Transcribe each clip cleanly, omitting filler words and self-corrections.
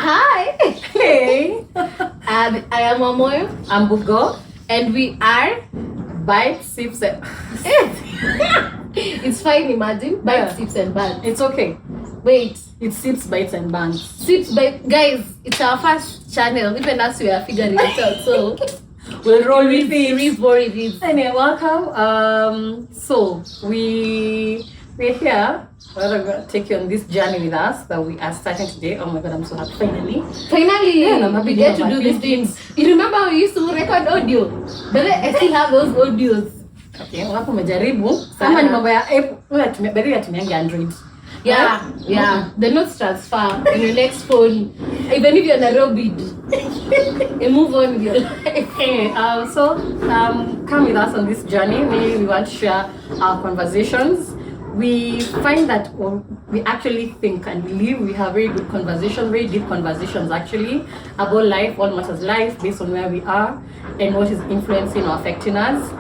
Hi. Hey. I am Wamuyu. I'm Bugo. And we are Bite, sips, and... It's fine, imagine. Bite, sips, and bants. It's okay. Wait. It's sips, bites, and bants. Sips, bite. Guys, it's our first channel. Even us, we are figuring it out. So we'll roll with it. Anyway, welcome. So we're here. We're going to take you on this journey with us that we are starting today. Oh my God, I'm so happy. Finally, yeah, I'm happy we get to do these things. You remember how we used to record audio? But I still have those audios. Okay, wapo umejaribu. Sama ni mambo ya bado yatumia Android. Yeah. The notes transfer in your next phone. Even if you're Nairobi, you move on with your life. Okay, come with us on this journey. We want to share our conversations. We find that we actually think and believe we have very good conversations, very deep conversations actually, about life, what matters life, based on where we are and what is influencing or affecting us.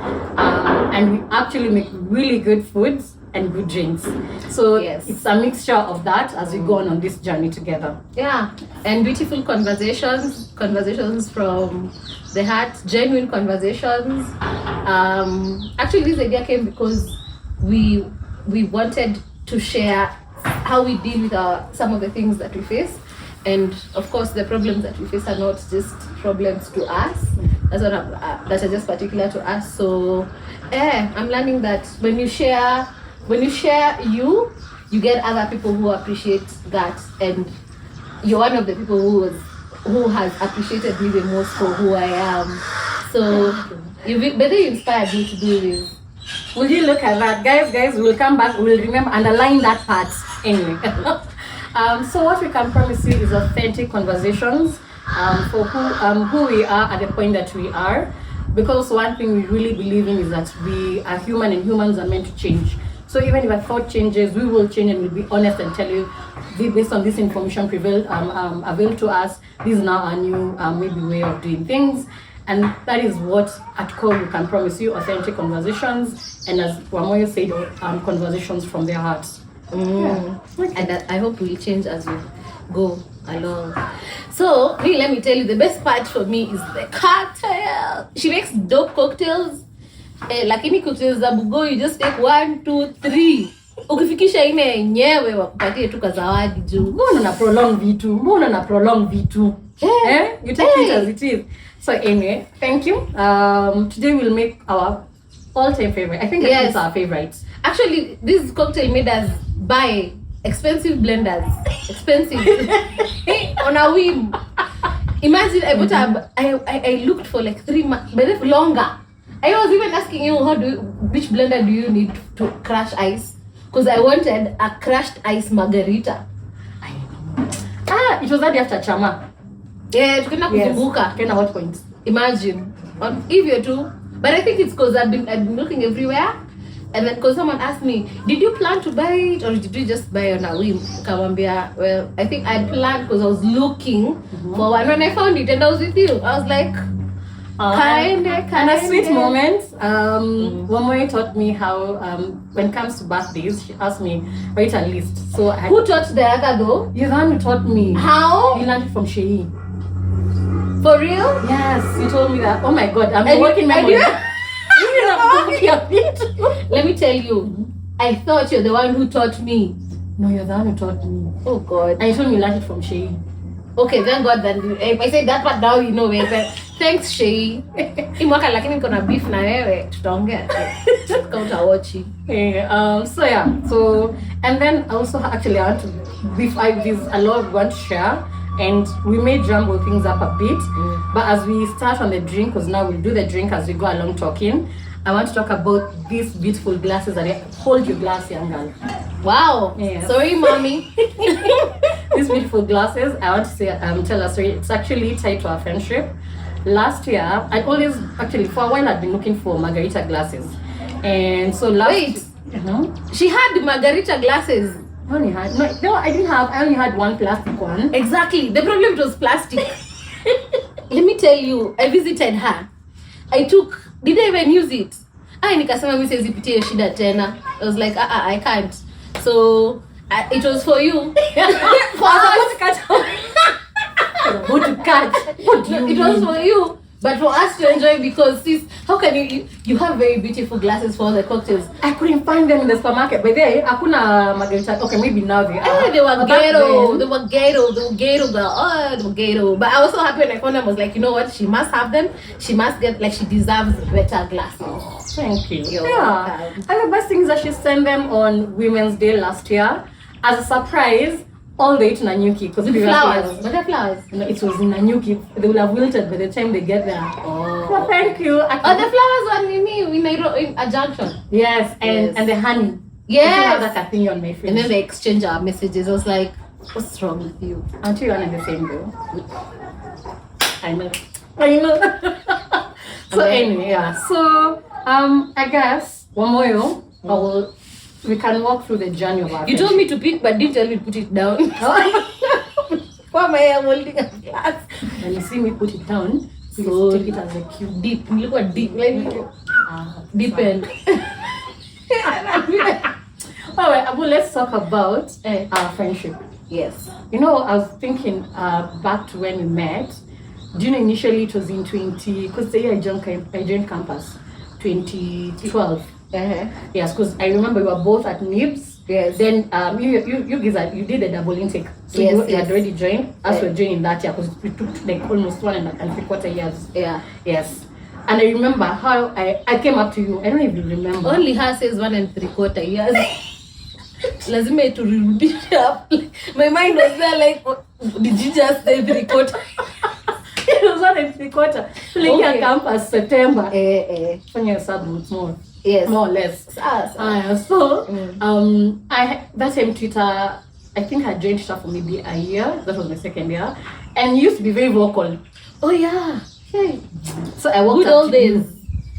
And we actually make really good foods and good drinks. So yes, it's a mixture of that as we go on this journey together. Yeah, and beautiful conversations from the heart, genuine conversations. Actually, this idea came because we wanted to share how we deal with some of the things that we face, and of course the problems that we face are not just problems to us, that are just particular to us. So I'm learning that when you share you get other people who appreciate that, and you're one of the people who has appreciated me the most for who I am. So you inspired me to do this. Will you look at that? Guys, we'll come back, we'll remember, underline that part anyway. So what we can promise you is authentic conversations for who we are at the point that we are. Because one thing we really believe in is that we are human and humans are meant to change. So even if a thought changes, we will change, and we'll be honest and tell you, based on this information availed to us, this is now our new maybe way of doing things. And that is what at core we can promise you: authentic conversations, and as Wamuyu said, conversations from their hearts. Yeah. And I hope we'll change as we go along. So let me tell you, the best part for me is the cocktail. She makes dope cocktails. Lakini cocktails za Bugo, you just take 1, 2, 3. Ukifikisha ine yenyewe wakupatie tu kazawadi juu. Mbona na prolong vitu? You take it as it is. So anyway, thank you. Today we'll make our all-time favorite. I think it's our favorite. Actually, this cocktail made us buy expensive blenders. Expensive. On a whim. Imagine I bought I looked for like 3 months, but if longer. I was even asking you, which blender do you need to crush ice? Because I wanted a crushed ice margarita. It was that after Chama. Yeah, tukenda kuzunguka. Kena hot point. Imagine. If you're too. But I think it's because I've been looking everywhere. And then because someone asked me, did you plan to buy it or did you just buy on a whim? Kawambia, well, I think I planned because I was looking for one. When I found it and I was with you, I was like, and a sweet moment. Wamuyu taught me how, when it comes to birthdays, she asked me, write a list. So who taught the other though? You're the one who taught me. How? You learned it from Shei. For real? Yes, you told me that. Oh my God, I'm working memory. Let me tell you, I thought you're the one who taught me. No, you're the one who taught me. Oh God. And you told me you learned it from Shei. Okay, thank God that if I said that part now, you know where. Thanks, Shei. Imwaka lakini niko na beef na wewe, tutaongea. Utawachi. So and then also actually I want to there's a lot we want to share, and we may jumble things up a bit. But as we start on the drink, because now we'll do the drink as we go along talking, I want to talk about these beautiful glasses that hold your glass, young girl. Wow. Yes. Sorry, mommy. These beautiful glasses, I want to say, tell a story. It's actually tied to our friendship. Last year, I always, actually for a while, I'd been looking for margarita glasses. And so she had the margarita glasses. I didn't have, I only had one plastic one. Exactly. The problem was plastic. Let me tell you, I visited her. Did I even use it? Nikasema mimi siwezi pitia shida tena. I was like, I can't. So it was for you. For us. Who to catch? What do you It was mean? for you. But for us to enjoy, because sis, how can you have very beautiful glasses for the cocktails? I couldn't find them in the supermarket. But there, hakuna margarita. Okay, maybe now they are. They were But back ghetto. then- They were ghetto. They were ghetto, girl. Oh, they were ghetto. But I was so happy when I found them. I was like, you know what? She must have them. She must get, like, she deserves better glasses. Thank you. You're Yeah. welcome. And the best thing is that she sent them on Women's Day last year as a surprise all the way to Nanyuki. Because With flowers. But they're flowers. No, it was in Nanyuki. They will have wilted by the time they get there. Oh. So thank you. Oh, the flowers were in Nairobi, in a junction. Yes, and Yes. and the honey. Yes. That's a thing on my face. And then they exchange our messages. I was like, what's wrong with you? Aren't you on the same though? I know. I know. So Okay. anyway, yeah. So I guess we can walk through the journey of our You told me to pick, but didn't tell me to put it down. Why am I holding a glass? when you see me put it down, please So take it as a cue. deep. Look what deep. Like, deep end. All right, Abu, let's talk about Eh. our friendship. Yes. You know, I was thinking back to when we met. Do you know initially it was in 20, because the year I joined campus, 2012. Uh-huh. Yes, because I remember we were both at NIBS. Yes. Then you guys you did a double intake. So Yes, you had yes. already joined. Us Yes. were joining that year because we took like almost 1.75 years. Yeah. Yes. And I remember how I came up to you. I don't even remember. Only her says 1.75 years. Lazima turudisha. My mind was there like, what, did you just say 3/4? It was 1.75. Like Okay. campus September. Eh. Fanya hesabu, it's more. Yes. More or less. So that same Twitter, I think I joined Twitter for maybe a year. That was my second year, and you used to be very vocal. Oh yeah. Hey. So I walked Good up old to you. days.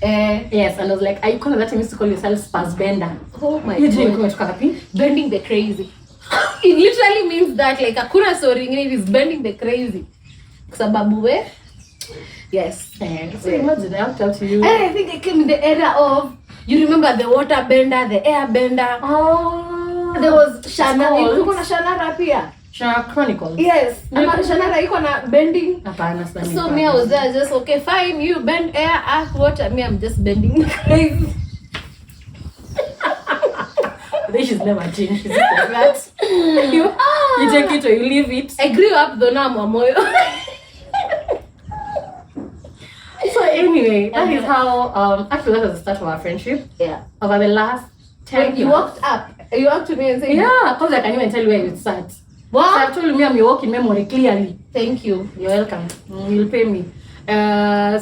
Eh. Yes, and I was like, I kind of that time used to call yourself Spaz Bender. Oh my You didn't god. come to happy. Bending the crazy. It literally means that, like, hakuna story ingine, it is bending the crazy. Kwa sababu we. Yes. So imagine I walked up to you. And I think I came in the era of, you remember the water bender, the air bender. Oh, There was Shana. called- Iko na Shanara pia. Shana Chronicles. Yes. Ama Shanara iko na bending. Hapana, sidhani So kama. me, I was there just, okay, fine, you bend air, earth, water. Me, I'm just bending the crazy. Then she's never changed. She's just like that. You take it or you leave it. I grew up though, now I'm a moyo. So anyway, that is how actually that was the start of our friendship. Yeah. Over the last 10 When you years. walked up, you walked to me and said, Yeah, because I can't even tell you where you start. So what? I've told you I'm your working memory clearly. Thank you. You're welcome. You'll pay me.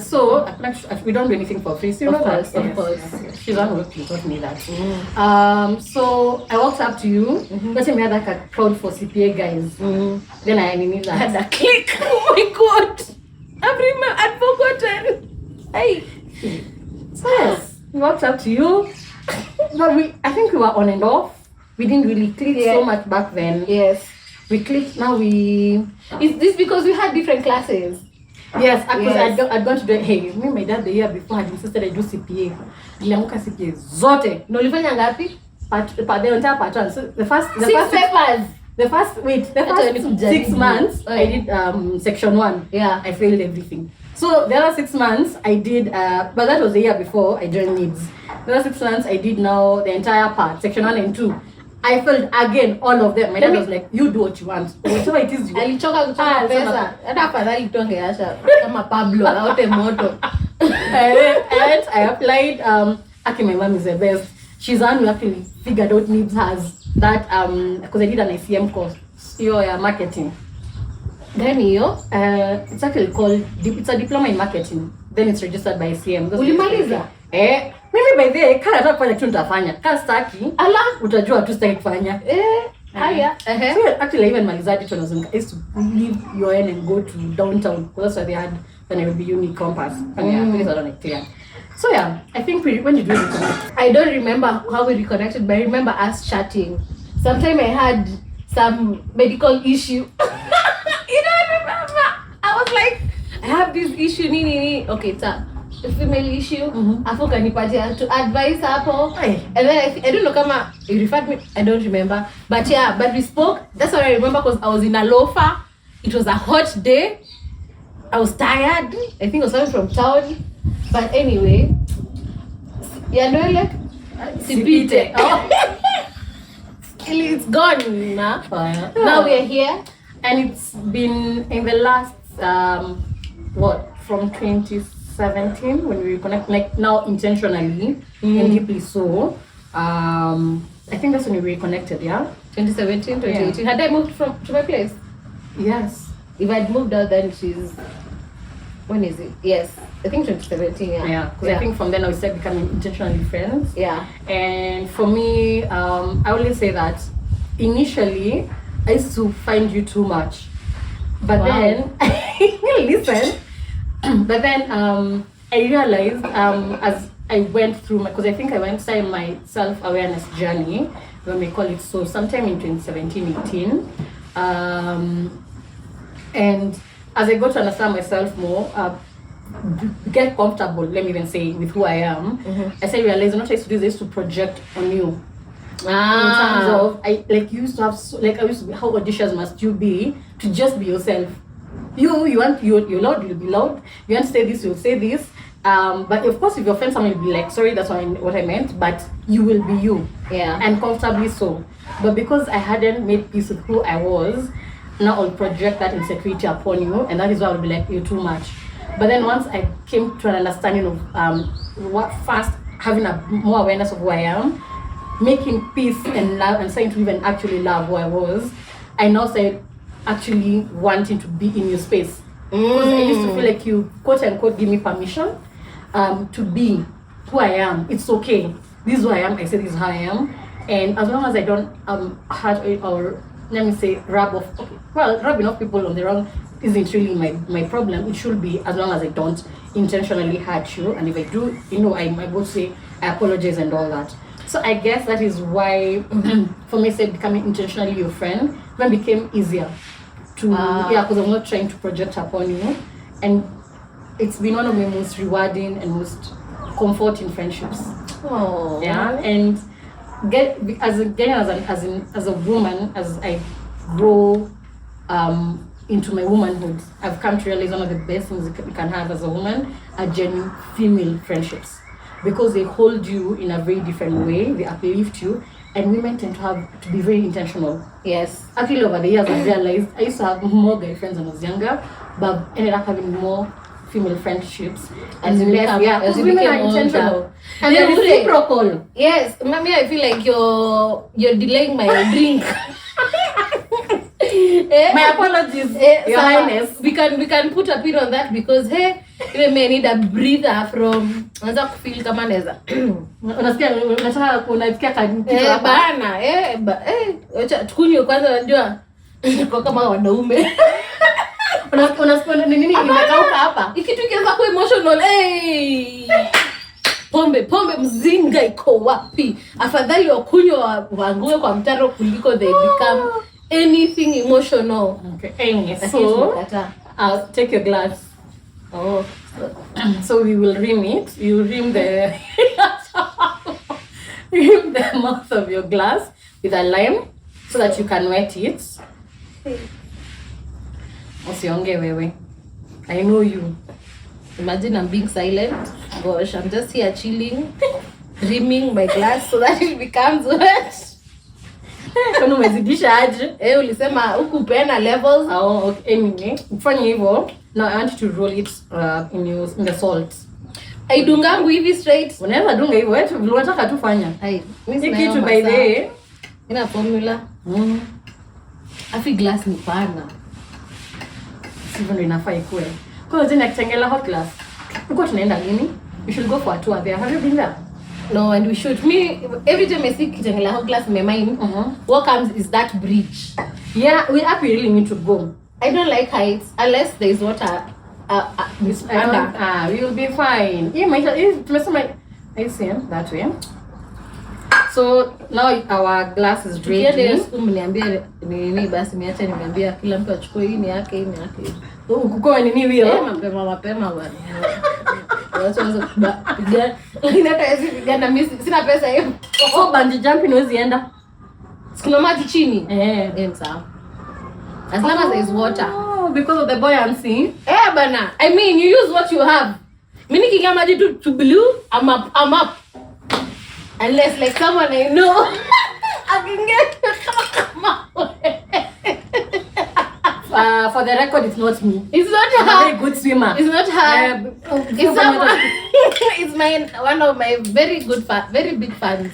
So we don't do anything for free. So you Of know course, that. of course. Yes. She's one who taught me that. So I walked up to you. Let's say we had like a crowd for CPA guys. Then I need I had that. a click. Oh my god. I'd forgotten. Hey. So yes, we walked up to you. But I think we were on and off. We didn't really click so much back then. Yes. We clicked. Now we. Is this because we had different classes? Yes, because Yes. I'd gone to do. Hey, me my dad the year before had insisted I do CPA. Nilianguka CPA zote. Na ulifanya ngapi? The entire pattern. So the first papers. The first Hata ni 6 kujaribu. months Oh. I did section 1. Yeah. I failed everything. So the other 6 months I did but that was the year before I joined NIBS. The other 6 months I did now the entire part, section 1 and 2. I failed again all of them. My dad was like, you do what you want. Whatever it is you want. Alichoka kuchoma pesa. Hata afadhali tuangeacha kama Pablo aote moto. And I applied actually my mom is the best. She's the one who actually figured out NIBS has that because I did an ICM course. Marketing. Gani hiyo? It's actually called it's a diploma in marketing. Then it's registered by ICM. Ulimaliza? Mimi by the way kana hata kufanya kitu nitafanya. Kama staki, Ala. utajua tu sitaki kufanya. Haya. So actually even Malizadi when I was in, I used to leave UN and go to downtown because that's where they had the Nairobi Uni campus. And yeah, things are not clear. So yeah, I think when you do it, I don't remember how we reconnected, but I remember us chatting. Sometime I had some medical issue. You don't remember? I was like, I have this issue, nini. Okay, it's a female issue. Afu kanipatia to advice hapo. Hey. And then I don't know kama you referred me. I don't remember. But yeah, but we spoke. That's what I remember because I was in a loafer. It was a hot day. I was tired. I think I was coming from town. But anyway, Sipite. Oh. It's gone now. Now we are here. And it's been in the last, from 2017 when we reconnect, like now intentionally and deeply so. I think that's when we reconnected, yeah? 2017, 2018. Yeah. Had I moved to my place? Yes. If I'd moved out, then when is it? Yes, I think 2017, yeah. Yeah, because I think from then I started becoming intentionally friends. Yeah. And for me, I always say that initially, I used to find you too much. But then, listen, but then I realized as I went through because I think I went through my self-awareness journey, when we call it so, sometime in 2017, 18. And as I got to understand myself more, get comfortable, let me even say, with who I am, I started realizing what I used to do is I used to project on you. In terms of, I used to have, I used to be, how audacious must you be to just be yourself? You're loud, you'll be loud. You want to say this, you'll say this. But of course, if you offend someone, you'll be like, sorry, that's what I meant. But you will be you. Yeah. And comfortably so. But because I hadn't made peace with who I was, now I'll project that insecurity upon you. And that is why I'll be like, you're too much. But then once I came to an understanding of having a more awareness of who I am, making peace and love and starting to even actually love who I was, I now started actually wanting to be in your space. Because I used to feel like you, quote unquote, give me permission to be who I am. It's okay. This is who I am. I say this is how I am. And as long as I don't hurt or let me say rubbing off people on the wrong isn't really my problem. It should be as long as I don't intentionally hurt you. And if I do, I'm able to say I apologize and all that. So I guess that is why, for me, say becoming intentionally your friend then became easier to, because I'm not trying to project upon you, and it's been one of my most rewarding and most comforting friendships. Oh, yeah, and as a woman, as I grow into my womanhood, I've come to realize one of the best things you can have as a woman are genuine female friendships. Because they hold you in a very different way, they uplift you, and women tend to be very intentional. Yes. Actually, over the years, I've realized I used to have more guy friends when I was younger, but ended up having more female friendships. As you become, because women are intentional. Older. And they're reciprocal. Yes, mommy, I feel like you're delaying my drink. My apologies, Your Highness. We can put a pin on that because even may need a breather from unaweza kufeel kama naweza unataka kitu hapa bana acha tukunywe kwanza, unajua kwa kama wanaume unasikia nini imekauka hapa ikitu kianza ku emotional pombe mzinga iko wapi? Afadhali wakunywa wangue kwa mtaro kuliko they become anything emotional. Okay. So I'll take your glass. Oh, so we will rim it. You rim the mouth of your glass with a lime so that you can wet it. Usionge wewe. I know you. Imagine I'm being silent. Gosh, I'm just here chilling, rimming my glass so that it becomes wet. Kuna umezidisha aje? Ulisema huku pena levels. Oh, okay. Anyway, ufanye hivyo. Now I want you to roll it in the salt. Aidungangu hivi straight. Unaweza dunga hivyo. Wewe unataka tu fanya. Hiki kitu by the way ina formula. Afi glass ni pana. Sivyo ndio inafaa ikuwe. Kwa hiyo tena kitengela hot glass. Uko tunaenda lini? We should go for a tour there. Have you been there? No, and we should. Me, every time I see kitengela hot glass in my mind, what comes is that bridge. Yeah, we really need to go. I don't like heights unless there is water under. We will be fine. I see that way. So now our glass is ready. Mniambia nini basi niacha niambia kila mtu achukue hii ni yake. Kukoa nini wio? Mapema bwana. Wacha kupiga. Inata hizi vijana mimi sina pesa hiyo. So bungee jumping huwezi enda. Sikuna maji chini. Sawa. As long as there is water. because of the buoyancy. Eh, bana. I mean, you use what you have. Mimi nikiingia maji to blue, I'm up. Unless like someone I know, I can get come up. For the record, it's not me. It's not I'm a her. very good swimmer. It's not her. It's someone. It's one of my very big fans.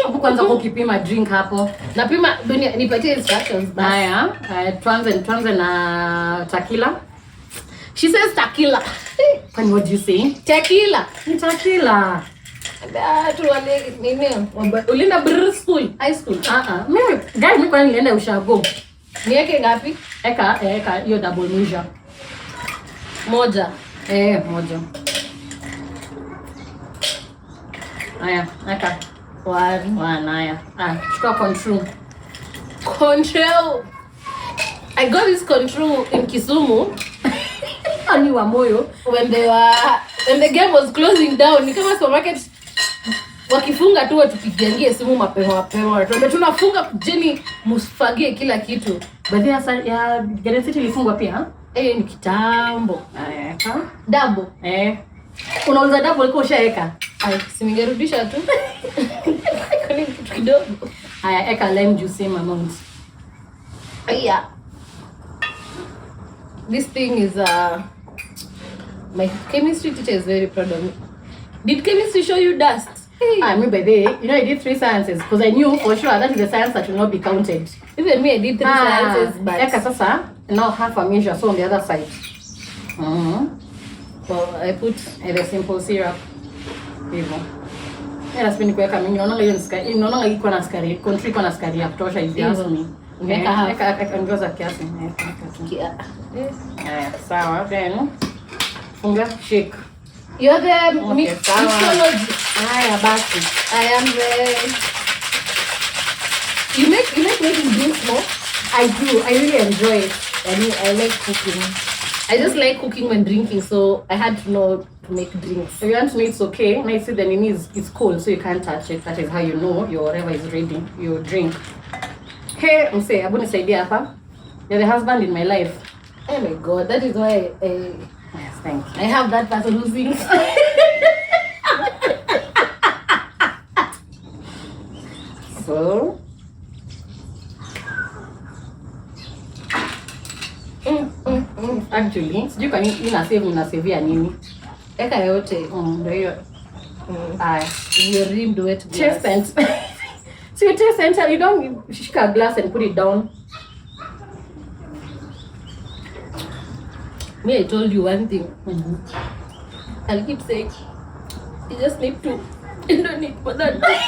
Hapo kwanza ukipima drink hapo. Napima nipatie instructions basi. Haya, tuanze na tequila. She says tequila. And what do you say? Tequila. Tequila. Tu wale nini? Ulinda school, high school. Mimi guys mimi kwani nilienda ushago. Niweke ngapi? Eka hiyo double measure. Moja. Moja. Haya, eka. One, haya. Chukua Cointreau. I got this Cointreau in Kisumu. Ani Wamuyu. When the game was closing down, ni kama supermarket wakifunga tu tupigiangie simu mapema. Tunafunga jeni msifagie kila kitu. Baadhi ya Garden City ilifungwa pia. Ni kitambo. Eka. Double. Unauza double iko ushaeka. Si ningerudisha tu. Kwani kitu kidogo. Haya, eka lime juice amount. Yeah. This thing is my chemistry teacher is very proud of me. Did chemistry show you dust? I mean, by the way, you know, I did 3 sciences because I knew for sure that is the science that will not be counted. Even me, I did 3 sciences, but eka sasa now half a measure, so on the other side. Well, I put the simple syrup. Hivyo. Nasipeni kuweka mingi. Unaona hiyo sukari. Unaona iko na sukari. Cointreau iko na sukari ya kutosha hivi asmi. Eka ongeza kiasi. Sawa. Then funga shake. You're the mixology. Basi. I am the. You make making drinks more? I do. I really enjoy it. I like cooking. I just like cooking when drinking, so I had to know to make drinks. If you want to know, it's okay. Now you see the nini is cold, so you can't touch it. That is how you know your whatever is ready. You drink. Hey, mse, abu nisaidia hapa. You're the husband in my life. Oh my God, that is why yes, thank you. I have that person who sings. So. Actually, sijui kwa nini inasavia nini. Eka yote. Ndio hiyo. You rimmed wet glass. Taste and so you taste and you don't shake a glass and put it down. Me, I told you one thing. I'll keep saying, you just need to. You don't need more than that.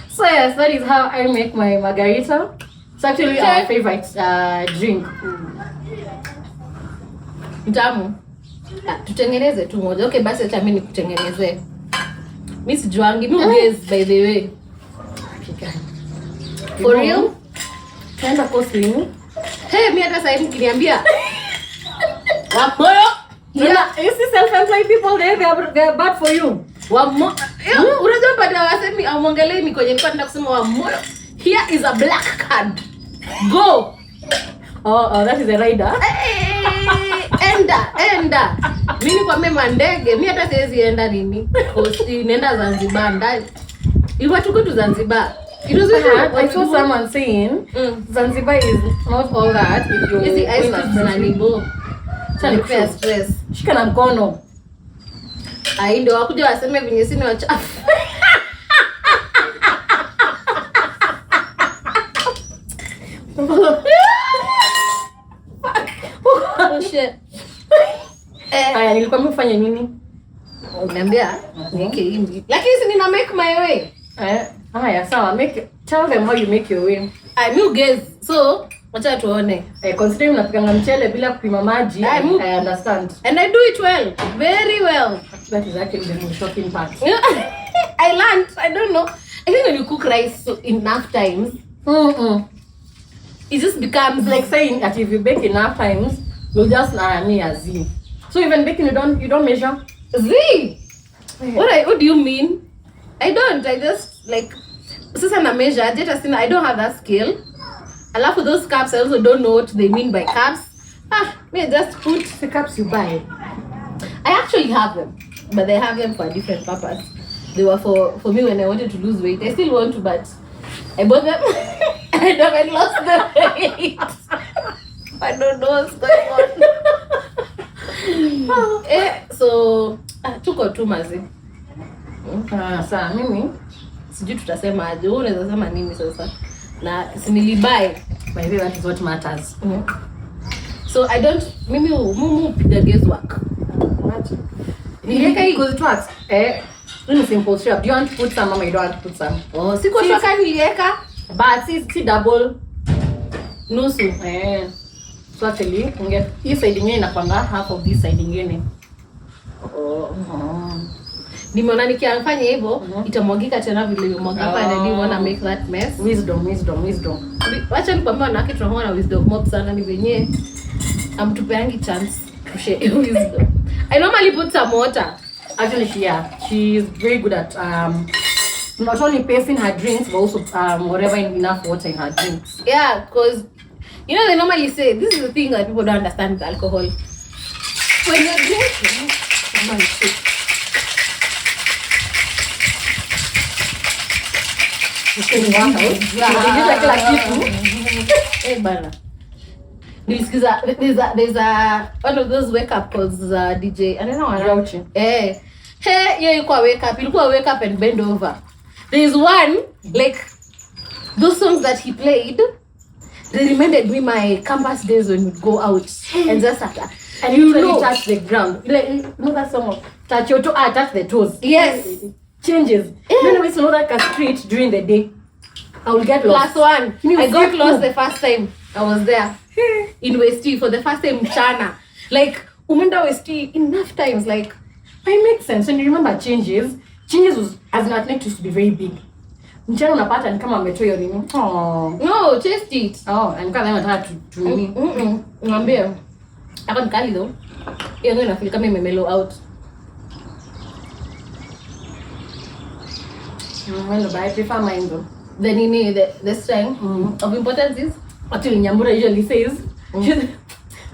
So yes, that is how I make my margarita. It's actually our favorite drink. Mtamu. Tutengeneze tu moja. Okay, basi acha mimi nikutengenezee. Mimi sijuangi. Mimi guess by the way. For real? Kaenda costly. Hey, mimi hata sasa hivi kiniambia. Wamoyo. Yeah, you see self-employed people there, they are bad for you. Wamoyo. Unajua baada wasemi amongelee ni kwenye nilikuwa nataka kusema wamoyo. Here is a black card. Go. Oh, that is a rider. Enda. Mimi kwa mema ndege, mimi hata siwezi enda nini. Costi nenda Zanzibar ndani. Ilikuwa tuko tu Zanzibar. It was I saw someone saying Zanzibar is not all that if you is ice na nibo. Chanipea stress. Shika na mkono. Ndio wakuja waseme venye sini wachafu. Oh shit. Aya, nilikuwa mfanye nini? Niambia, niweke hivi. Lakini si nina make my way. Aya, sawa, tell them how you make your way. I guess. So, wacha tuone. Considering unapikanga mchele bila kupima maji, I understand. And I do it well. Very well. That is actually the most shocking part. I learned. I don't know. I think when you cook rice enough times, it just becomes like saying that if you bake enough times, you'll just Z. So even baking, you don't measure Z. What do you mean? I don't. I just like sasa na measure. I don't have that skill. Alafu those cups, I also don't know what they mean by cups. May I just put The cups you buy. I actually have them, but they have them for a different purpose. They were for me when I wanted to lose weight. I still want to, but I bought them. I never lost the weight. I don't know what's going on. So tuko tu mazi. Saa mimi Sijui tutasema aje. Wewe unaweza sema nini sasa? Na sinilibai. by the way, that is what matters. So I don't mumu piga guesswork. Niliweka hii because it works. This is simple syrup. Do you want to put some, mama? You don't want to put some. Oh, siko shoka niliweka. But see double. Nusu. So actually, hii side ingine inakwanga half of this side ingine. Nimeona nikiafanya hivyo itamwagika tena vile imemwagika hapa, and I didn't want to make that mess. Wisdom. Wacha nikwambia wanawake tunakuwa na wisdom mob sana, ni venye amtupeangi chance to share wisdom. I normally put some water. Actually, she is very good at not only pacing her drinks but also whatever enough water in her drinks. Yeah, because you know they normally say this is the thing that people don't understand with alcohol. When you're drinking, there's a one of those wake up calls DJ. I don't know. Hey, yeah, you go wake up. You go wake up and bend over. There's one like those songs that he played. They reminded me my campus days when we'd go out and just after. And you know, touch the ground. You know that song? Touch your toe, touch the toes. Yes. It changes. You know, it's not like a street during the day. I will get lost. Last one. I got lost the first time I was there. In Westie for the first time mchana. Like, umenda Westie enough times. Like, it makes sense. And you remember changes was, as an athlete, used to be very big. Mchana unapata ni kama ametoa hiyo nini. No, taste it. And kama nataka to nini. Ngambia. Ako nikali though. Hiyo ndio inafeel kama imemellow out. Well, but I prefer mine though. The nini, the strength of importance is actually Nyambura usually says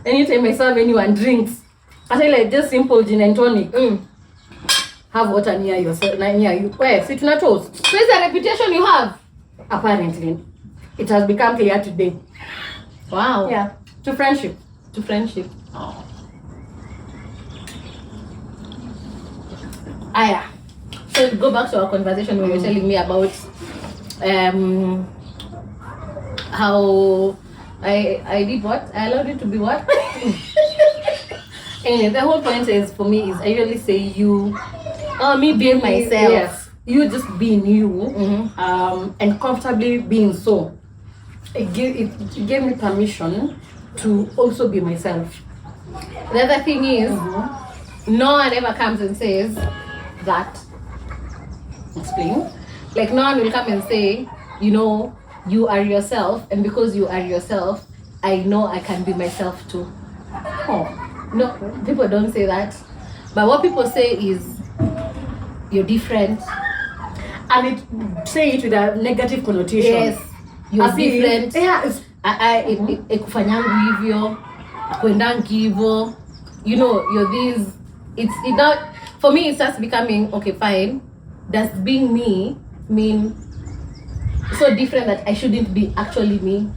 anytime I serve anyone drinks, I say like just simple gin and tonic. Have water near yourself, near you. Where? Sit on a toast. So it's a reputation you have? Apparently. It has become clear today. Wow. Yeah. To friendship. Aya. So to go back to our conversation when you were telling me about how I did what? I allowed it to be what? Anyway, the whole point is for me is I usually say you. Me being myself. Yes. You just being you, and comfortably being so. It gave me permission to also be myself. The other thing is, no one ever comes and says that. Explain. Like no one will come and say, you know, you are yourself, and because you are yourself, I know I can be myself too. No, people don't say that. But what people say is, you're different. And it say it with a negative connotation. Yes, you're different. Yeah, ekufanyangu hivyo, kwendangi hivyo. You know, you're these. It's not for me. It starts becoming okay. Fine. Does being me mean so different that I shouldn't be actually me?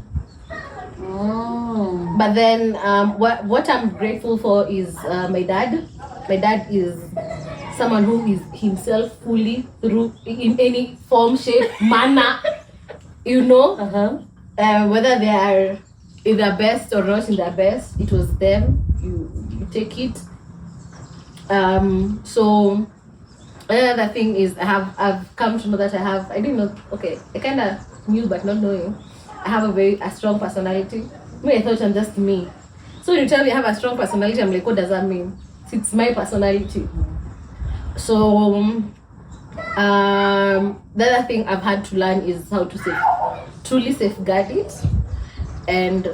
But then what I'm grateful for is my dad. My dad is someone who is himself fully through in any form, shape, manner. You know, whether they are in their best or not in their best, it was them. You take it. So another thing is I've come to know that I didn't know. Okay, I kind of knew but not knowing. I have a strong personality. I thought I'm just me. So when you tell me I have a strong personality, I'm like, what does that mean? It's my personality. So the other thing I've had to learn is how to truly safeguard it, and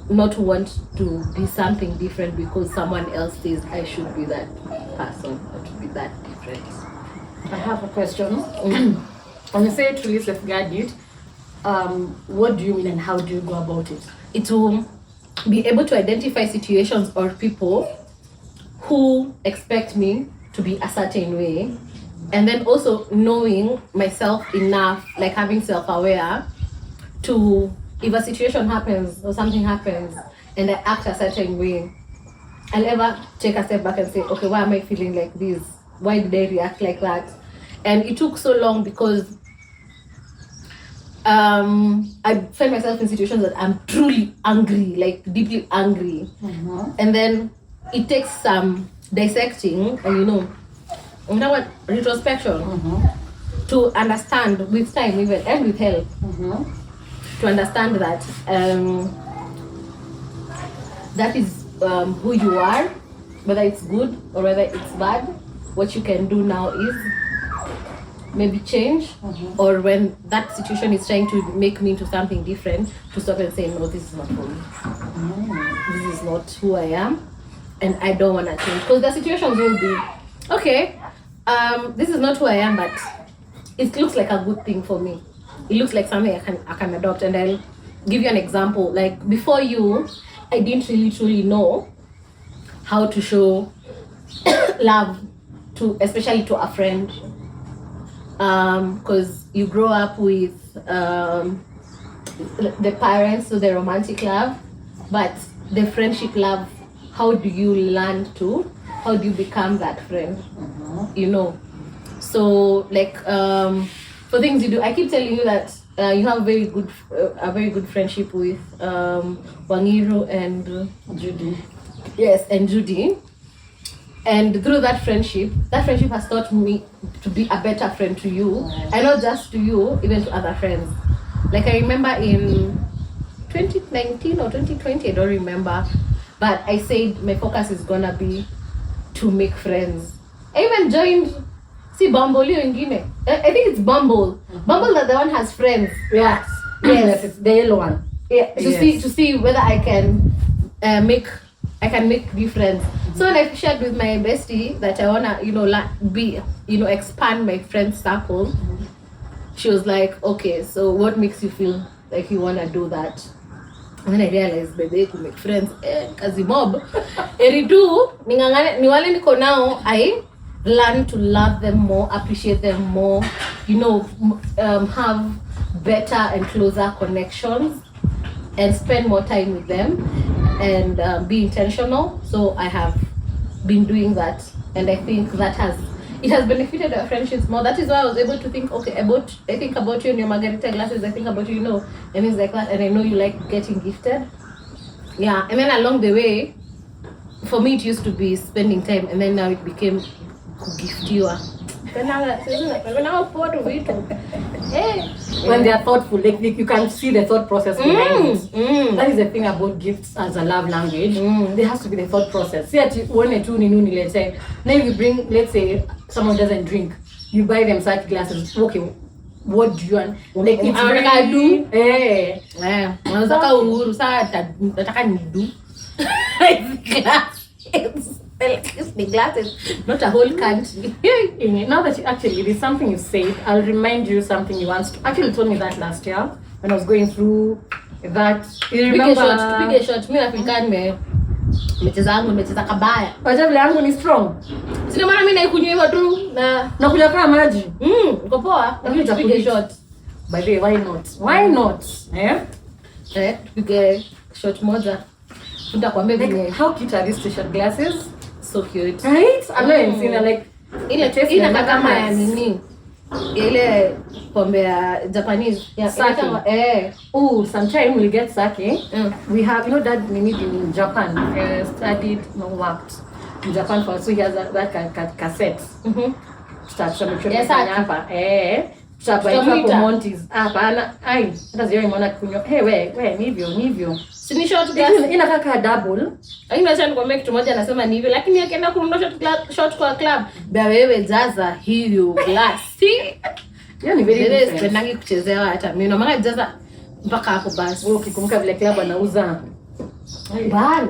not want to be something different because someone else says I should be that person or to be that different. I have a question. When you say truly safeguard it, What do you mean and how do you go about it? It will be able to identify situations or people who expect me to be a certain way, and then also knowing myself enough, like having self-aware to, if a situation happens or something happens and I act a certain way, I'll ever take a step back and say, okay, why am I feeling like this? Why did I react like that? And it took so long because I find myself in situations that I'm truly angry, like deeply angry. And then it takes some dissecting and, you know what, retrospection to understand with time even, and with help, to understand that that is who you are, whether it's good or whether it's bad. What you can do now is maybe change, or when that situation is trying to make me into something different, to stop and say, no, this is not for me. This is not who I am, and I don't want to change. Because the situations will be, okay, this is not who I am, but it looks like a good thing for me. It looks like something I can adopt. And I'll give you an example. Like before you, I didn't really truly know how to show love to, especially to a friend. Because you grow up with the parents, so the romantic love, but the friendship love, how do you learn to, how do you become that friend? You know, so like for things you do, I keep telling you that you have a very good friendship with Wangiru and Judy. Yes, and Judy. And through that friendship has taught me to be a better friend to you, and not just to you, even to other friends. Like I remember in 2019 or 2020, I don't remember, but I said my focus is gonna be to make friends. I even joined, Bumble, I think it's Bumble. Bumble, that the one has friends. Yes. Yes. It's the yellow one. Yeah, to see whether I can make new friends. So when I shared with my bestie that I wanna, expand my friend circle, she was like, okay, so what makes you feel like you wanna do that? And then I realized, baby, to make friends, kazi mob. Eridu, ni wale niko nao, I learn to love them more, appreciate them more, have better and closer connections, and spend more time with them, and be intentional. So I have been doing that, and I think it has benefited our friendships more. That is why I was able to think, okay, I think about you and your margarita glasses, I think about you, and things like that, and I know you like getting gifted. Yeah, and then along the way, for me it used to be spending time, and then now it became kugiftiwa. When they are thoughtful, like you can see the thought process behind it. That is the thing about gifts as a love language. There has to be the thought process. See, let's say, now you bring, let's say someone doesn't drink, you buy them such glasses. Okay, what do you want? Like it's really, the glasses, not a whole country. Now that it is something you said, I'll remind you something you once actually told me that last year when I was going through that. You remember? Piga shot. Mimi nafikani nimecheza kabaya. Wacha vile yangu ni strong. Sina maana mimi naikunywa hivyo tu na kunywa kama maji. Uko poa? Lakini tupige shot. By the way, why not? Tupige shot moja. Tutakwambia like, how cute are these t-shirt glasses? So cute. Right? I'm not seeing like ile kama ya nini? Ile pombe ya Japanese. Yeah, sake. Sometime we'll get sake. We have, Dad Nini in Japan. Studied, worked in Japan for, so he has that cassette. Tutapaitwa Monty's. Hapana. Hata zio imeona kunywa. We, nivyo. Sini shot glass. Inakaka double. Acha nikwambie kitu moja anasema ni hivyo, lakini akienda kununua shot kwa club, wewe jaza hiyo glass. Ni very different. Sipendangi kuchezewa hata mimi. Na maana jaza mpaka hapo basi. Wewe ukikumbuka vile club anauza. Bana,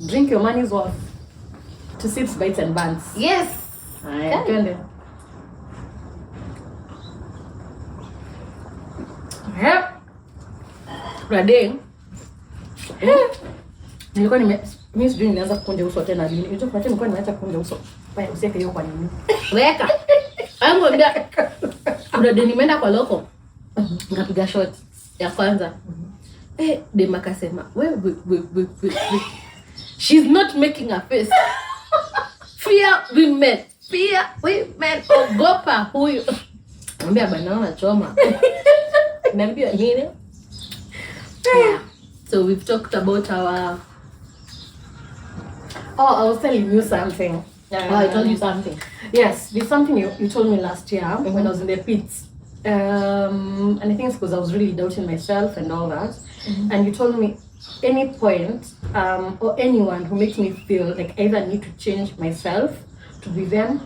drink your money's worth. To Sips, Bites and Bants. Yes. Twende. Yep. kuna day nilikuwa mimi sijui nilianza kukunja uso tena lini. Hizo kwa nilikuwa nimeacha kukunja uso. Baya usiweke hiyo kwa nini? weka ango ndia kuna day nimeenda kwa loko nikapiga shot ya kwanza dem akasema we she's not making a face. Fear women ogopa huyu. Mwambia bana unachoma. Naambia nini? Yeah. So we've talked about our I was telling you something. I told you something. Yes, there's something you told me last year when I was in the pits. And I think it's because I was really doubting myself and all that. And you told me any point or anyone who makes me feel like I either need to change myself to be them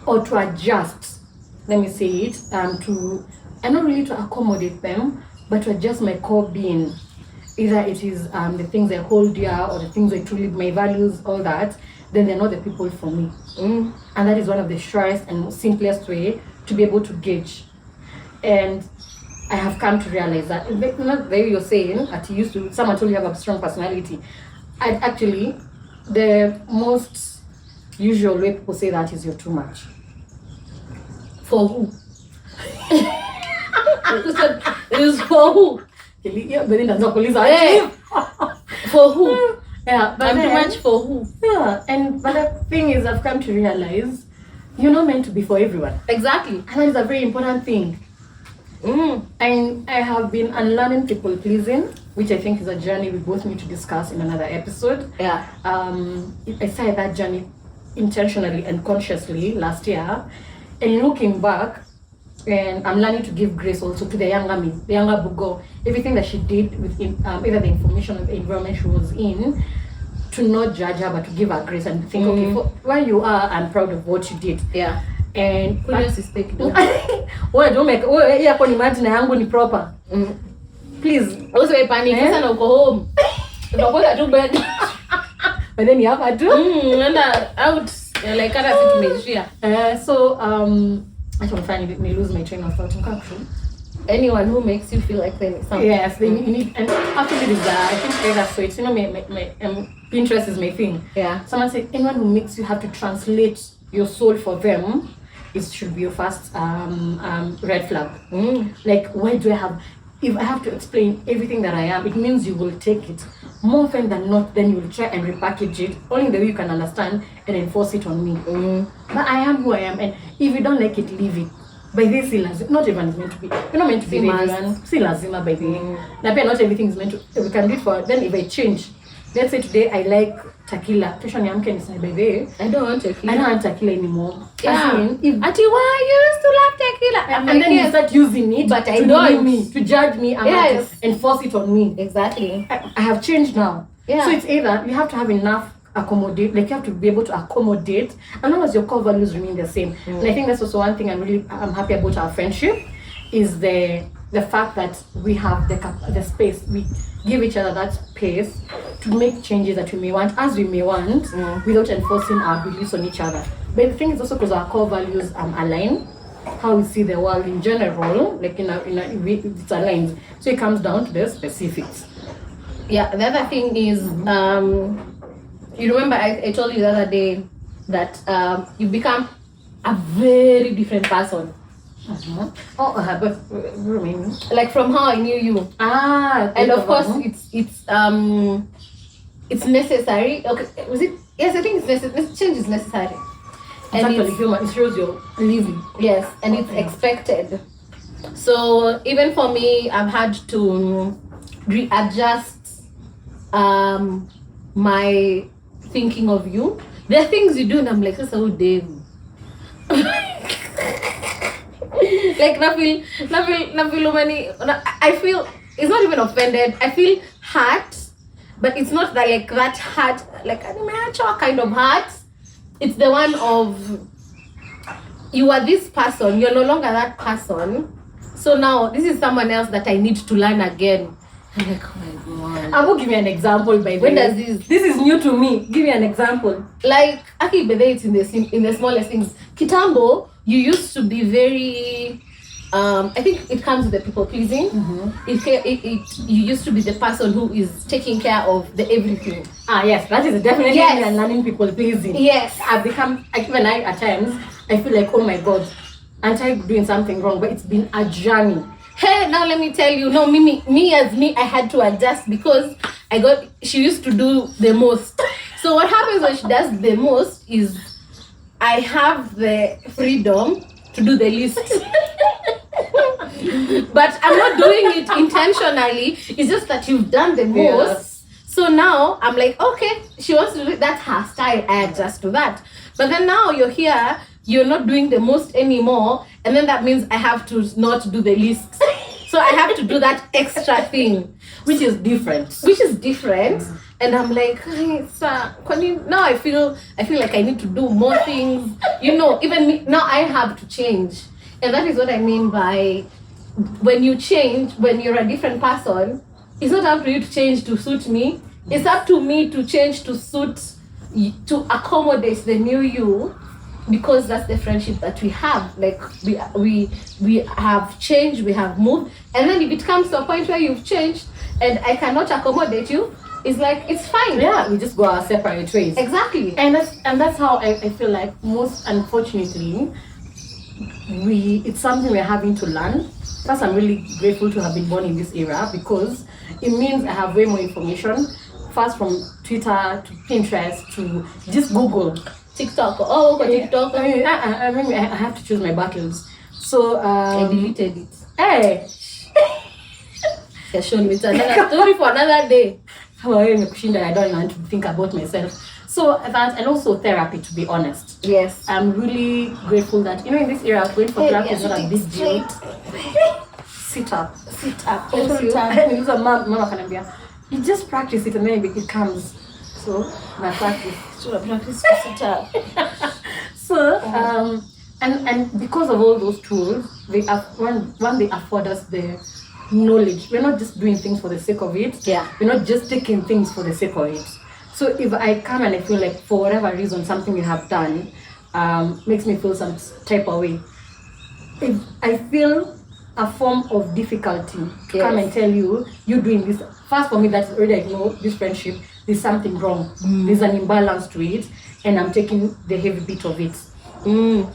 or to adjust, let me say it, to, and not really to accommodate them, but to adjust my core being. Either it is the things I hold dear or the things I truly, my values, all that, then they're not the people for me. And that is one of the surest and simplest way to be able to gauge. And I have come to realize that, not the way you're saying, that you used to, someone told you have a strong personality. Actually, the most usual way people say that is you're too much. For who? It was for who? Yeah, but then that's not police. For who? Yeah, but I'm then, too much for who? Yeah, but the thing is, I've come to realize you're not meant to be for everyone. Exactly. And that is a very important thing. And I have been unlearning people pleasing, which I think is a journey we both need to discuss in another episode. Yeah. I started that journey intentionally and consciously last year. And looking back, and I'm learning to give grace also to the younger me, the younger Bugo. Everything that she did with either the information or the environment she was in, to not judge her, but to give her grace and think, okay, for where you are, I'm proud of what you did. Yeah. And Who is speaking? Well, don't make yeah, kwa imagine yangu ni proper. Please. Also I panic sasa na uko home. Unakwenda tu bed. But then you have to nenda out like kana situ meishia. So I don't find me lose my train of thought. Anyone who makes you feel like them something. Yes, then you need, and actually this I think that's so it's, you know, my Pinterest is my thing. Yeah. Someone said anyone who makes you have to translate your soul for them, it should be your first red flag. Like, why do I have, if I have to explain everything that I am, it means you will take it. More often than not, then you will try and repackage it only the way you can understand and enforce it on me. But I am who I am, and if you don't like it, leave it. By this, not everyone is meant to be. You're not meant to be everyone. Si lazima by the way. Not everything is meant to. We can do it for. Then if I change, let's say today I like tequila. Kesho niamke niseme by the way, I don't want tequila. I don't want tequila anymore. Yeah. Ati why you used to love tequila? And then you start using it, but I to don't. Me, to judge me, and to enforce it on me. Exactly. I have changed now. Yeah. So it's either you have to have enough accommodate, like you have to be able to accommodate as long as your core values remain the same. And I think that's also one thing I'm happy about our friendship is the fact that we have the space, we give each other that space to make changes that we may want as we may want without enforcing our beliefs on each other. But the thing is also because our core values align, how we see the world in general, like it's aligned. So it comes down to the specifics. Yeah, the other thing is you remember I told you the other day that you become a very different person. But like from how I knew you. And of course it's necessary. Okay, was it? Yes, I think it's necessary. Change is necessary. And it's human. It shows you're living. Yes, and it's expected. So even for me, I've had to readjust my thinking of you. There are things you do and I'm like, that's how dare. Like I feel it's not even offended. I feel hurt, but it's not that like that hurt, like an immature kind of hurt. It's the one of you are this person, you're no longer that person. So now this is someone else that I need to learn again. I'm like, oh my god. I will give you an example by the way. When does this? This is new to me. Give me an example. Like, actually, but it's in the smallest things. Kitambo, you used to be very I think it comes with the people pleasing. You used to be the person who is taking care of the everything. Yes, that is definitely Yes. learning people pleasing. Yes. I've become, even I at times, I feel like, oh my God, aren't I doing something wrong? But it's been a journey. Hey, now let me tell you, no, me, I had to adjust because she used to do the most. So what happens when she does the most is I have the freedom to do the least. But I'm not doing it intentionally. It's just that you've done the most. Yes. So now I'm like, okay, she wants to do it. That's her style. I adjust to that. But then now you're here, you're not doing the most anymore. And then that means I have to not do the least. So I have to do that extra thing. Which is different. And I'm like, hey, sir, now I feel like I need to do more things. Even me, now I have to change. And that is what I mean by when you change, when you're a different person, it's not up to you to change to suit me. It's up to me to change to suit, to accommodate the new you, because that's the friendship that we have. Like we have changed, we have moved, and then if it comes to a point where you've changed and I cannot accommodate you, it's like it's fine. Yeah, we just go our separate ways. Exactly. And that's how I feel like most unfortunately it's something we're having to learn. First, I'm really grateful to have been born in this era because it means I have way more information. First, from Twitter to Pinterest to just Google. TikTok. Oh, okay, TikTok. I have to choose my battles. So I deleted it. Hey. It's another story for another day. I don't want to think about myself. So that, and also therapy, to be honest. Yes. I'm really grateful that, in this era, going for therapy is not a big deal. Sit up. Mama can you just practice it and then it comes. So, my practice. Sit up. So, and because of all those tools, they afford us the knowledge. We're not just doing things for the sake of it. Yeah. We're not just taking things for the sake of it. So if I come and I feel like for whatever reason something you have done makes me feel some type of way, if I feel a form of difficulty to come and tell you, you're doing this, first for me that's already, I know this friendship, there's something wrong. There's an imbalance to it and I'm taking the heavy bit of it.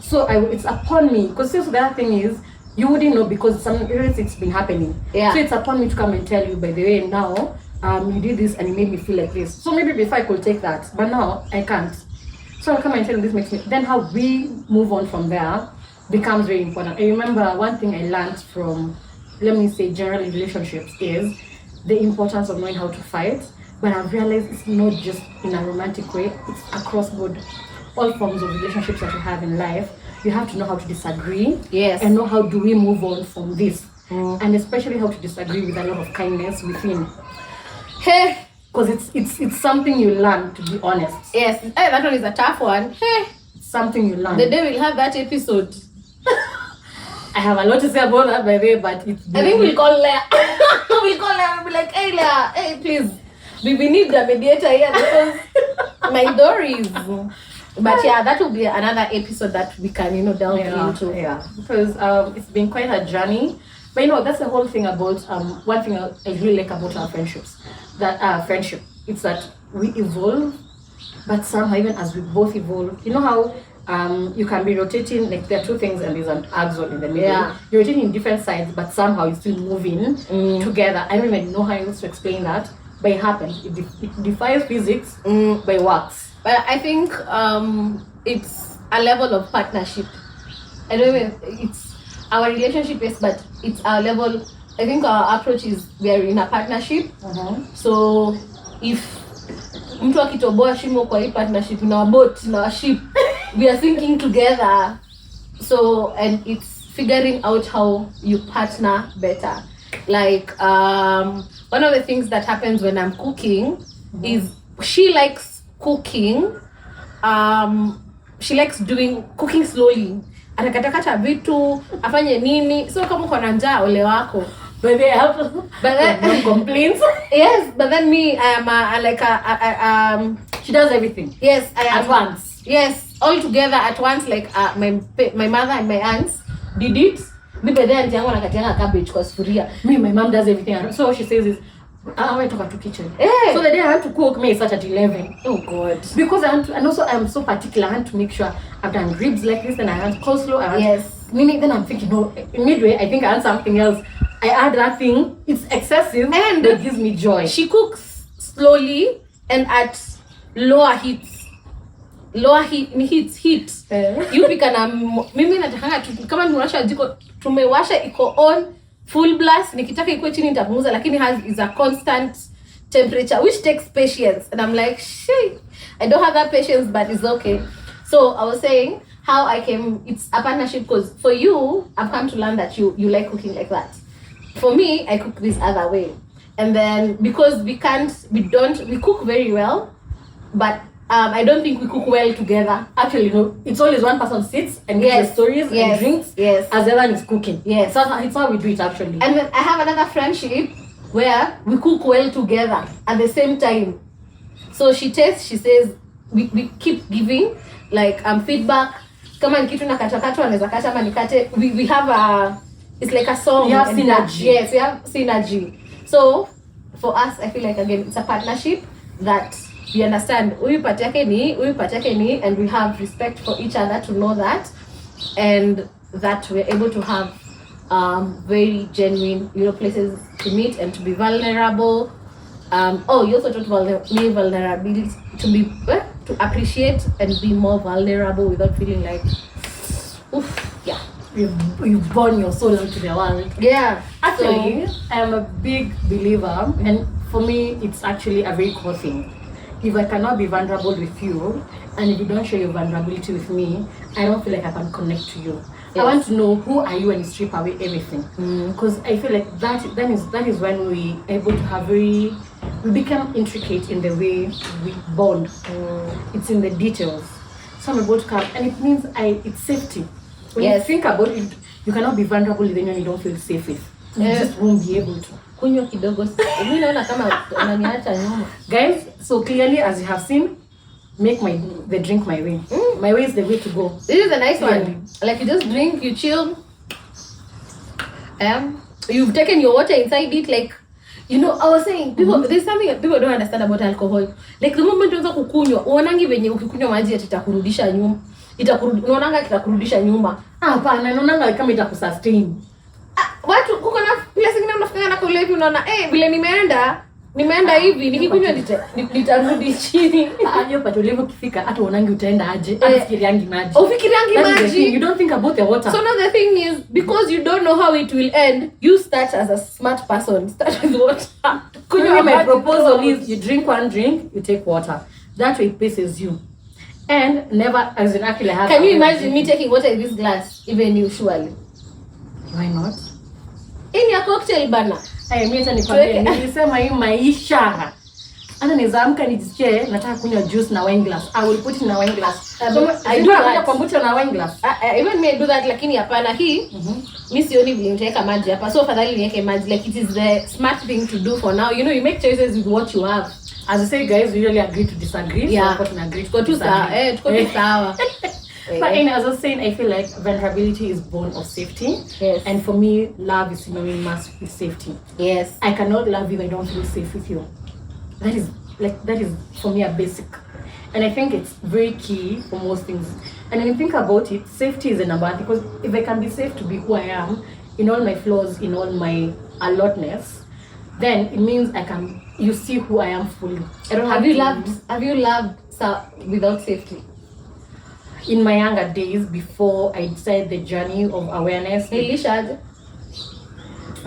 So it's upon me, because the other thing is, you wouldn't know because it's been happening. Yeah. So it's upon me to come and tell you, by the way, now you did this and it made me feel like this. So maybe before I could take that, but now I can't. So I'll come and tell you this makes me. Then how we move on from there becomes very important. I remember one thing I learned from, let me say, general relationships is the importance of knowing how to fight. But I've realized it's not just in a romantic way, it's across board. All forms of relationships that you have in life, you have to know how to disagree. Yes. And know how do we move on from this. And especially how to disagree with a lot of kindness within. Hey. Because it's something you learn, to be honest. Yes. Hey, that one is a tough one. Hey. It's something you learn. The day we'll have that episode. I have a lot to say about that, by the way, but it's... I think we'll call Leah. We'll call Leah and be like, hey Leah, hey please. We need the mediator here because my stories. But yeah, that will be another episode that we can, delve into. Yeah, because it's been quite a journey. But that's the whole thing about, one thing I really like about our friendships. That friendship, it's that we evolve, but somehow even as we both evolve, you know how you can be rotating, like there are two things and there's an axle in the middle. Yeah. You're rotating in different sides, but somehow you're still moving together. I don't even know how else to explain that, but it happens. It defies physics, but it works. But I think it's a level of partnership. I don't know, it's our relationship, yes, but it's our level. I think our approach is we are in a partnership. So if mtu akitoboa shimo kwa hii partnership, in our boat, in our ship, we are sinking together. So, and it's figuring out how you partner better. Like one of the things that happens when I'm cooking is she likes cooking. She likes cooking slowly. Atakatakata vitu, afanye nini. So kama uko na njaa ole wako. But they have no complaints. Yes, but then me, I am she does everything. Yes, I am at once. Yes, all together at once. Like my mother and my aunts did it, Mimi by then yangu nakatianga cabbage kwa sufuria. Me, my mom does everything. So what she says is, I went to kitchen. Hey. So the day I had to cook, me start at 11. Oh God. Because I want to, and also I'm so particular. I want to make sure I've done ribs like this, and I want coleslaw. Meaning then I'm thinking, no, midway I think I want something else. I add that thing. It's excessive, and it gives me joy. She cooks slowly and at lower heats. You pika na mimi natakanga kama nimewasha jiko tumewasha iko on full blast, nikitaka iko chini nitapunguza, lakini is a constant temperature which takes patience, and I'm like, shit, I don't have that patience, but it's okay. So I was saying how I came, it's a partnership, because for you I've come to learn that you like cooking like that. For me, I cook this other way, and then because we cook very well, but I don't think we cook well together. Actually, no. It's always one person sits and gives stories and drinks as the other is cooking. Yes. So it's how we do it actually. And then I have another friendship where we cook well together at the same time. So she tastes, she says, we keep giving like feedback. Kama kitu na katakata anaweza kata ama nikate. We have it's like a song. We have synergy. Yes, we have synergy. So for us, I feel like again it's a partnership that we understand huyu part yake ni, and we have respect for each other to know that, and that we're able to have very genuine, places to meet and to be vulnerable. You also talked about vulnerability, to appreciate and be more vulnerable without feeling like, oof, yeah, you've born your soul into the world. Yeah. Actually, I'm a big believer, and for me, it's actually a very core thing. If I cannot be vulnerable with you, and if you don't share your vulnerability with me, I don't feel like I can connect to you. Yes. I want to know who are you and strip away everything. Because I feel like that is when we able to have we become intricate in the way we bond. It's in the details. So I'm able to come, and it means it's safety. When you think about it, you cannot be vulnerable then when you don't feel safe with. You just won't be able to. Kunywa kidogo. Mimi naona kama unaniacha nyuma. Guys, so clearly as you have seen, make the drink my way. My way is the way to go. This is a nice one. Like you just drink, you chill. You've taken your water inside it, like, I was saying, there's something people don't understand about alcohol. Like the moment unza kukunywa, uonangi venye ukikunywa maji itakurudisha nyuma. Unaonanga kitakurudisha nyuma. Hapana, naonanga kama itakusustain. Watu kuko na place nyingine unafikanga na kule hivi unaona vile nimeenda hivi nikikunywa nitarudi chini. Hiyo pato level kifika hata uonangi utaenda aje, afikiriangi maji. You don't think about the water. So now the thing is, because you don't know how it will end, you start as a smart person. Start with water. My proposal is you drink one drink, you take water. That way it paces you. And never as in actually have. Can you imagine me taking water in this glass, even you surely? Why not? In your cocktail bana. Mimi hata nikwambia nilisema hii maisha. Ana nizaamka nijisikie nataka kunywa juice na wine glass. I will put it in a wine glass. I do that kombucha na wine glass. Even me do that, lakini hapana hii. Mimi sioni vile nitaweka maji hapa. So afadhali niweke maji, like it is the smart thing to do for now. You make choices with what you have. As I say, guys, we really agree to disagree. Yeah. So we agree to disagree. But as I was saying, I feel like vulnerability is born of safety. Yes. And for me, love is synonymous with safety. Yes. I cannot love you if I don't feel safe with you. That is for me a basic. And I think it's very key for most things. And when you think about it, safety is a number, because if I can be safe to be who I am, in all my flaws, in all my allotness, then it means you see who I am fully. Have you loved without safety? In my younger days, before I started the journey of awareness, when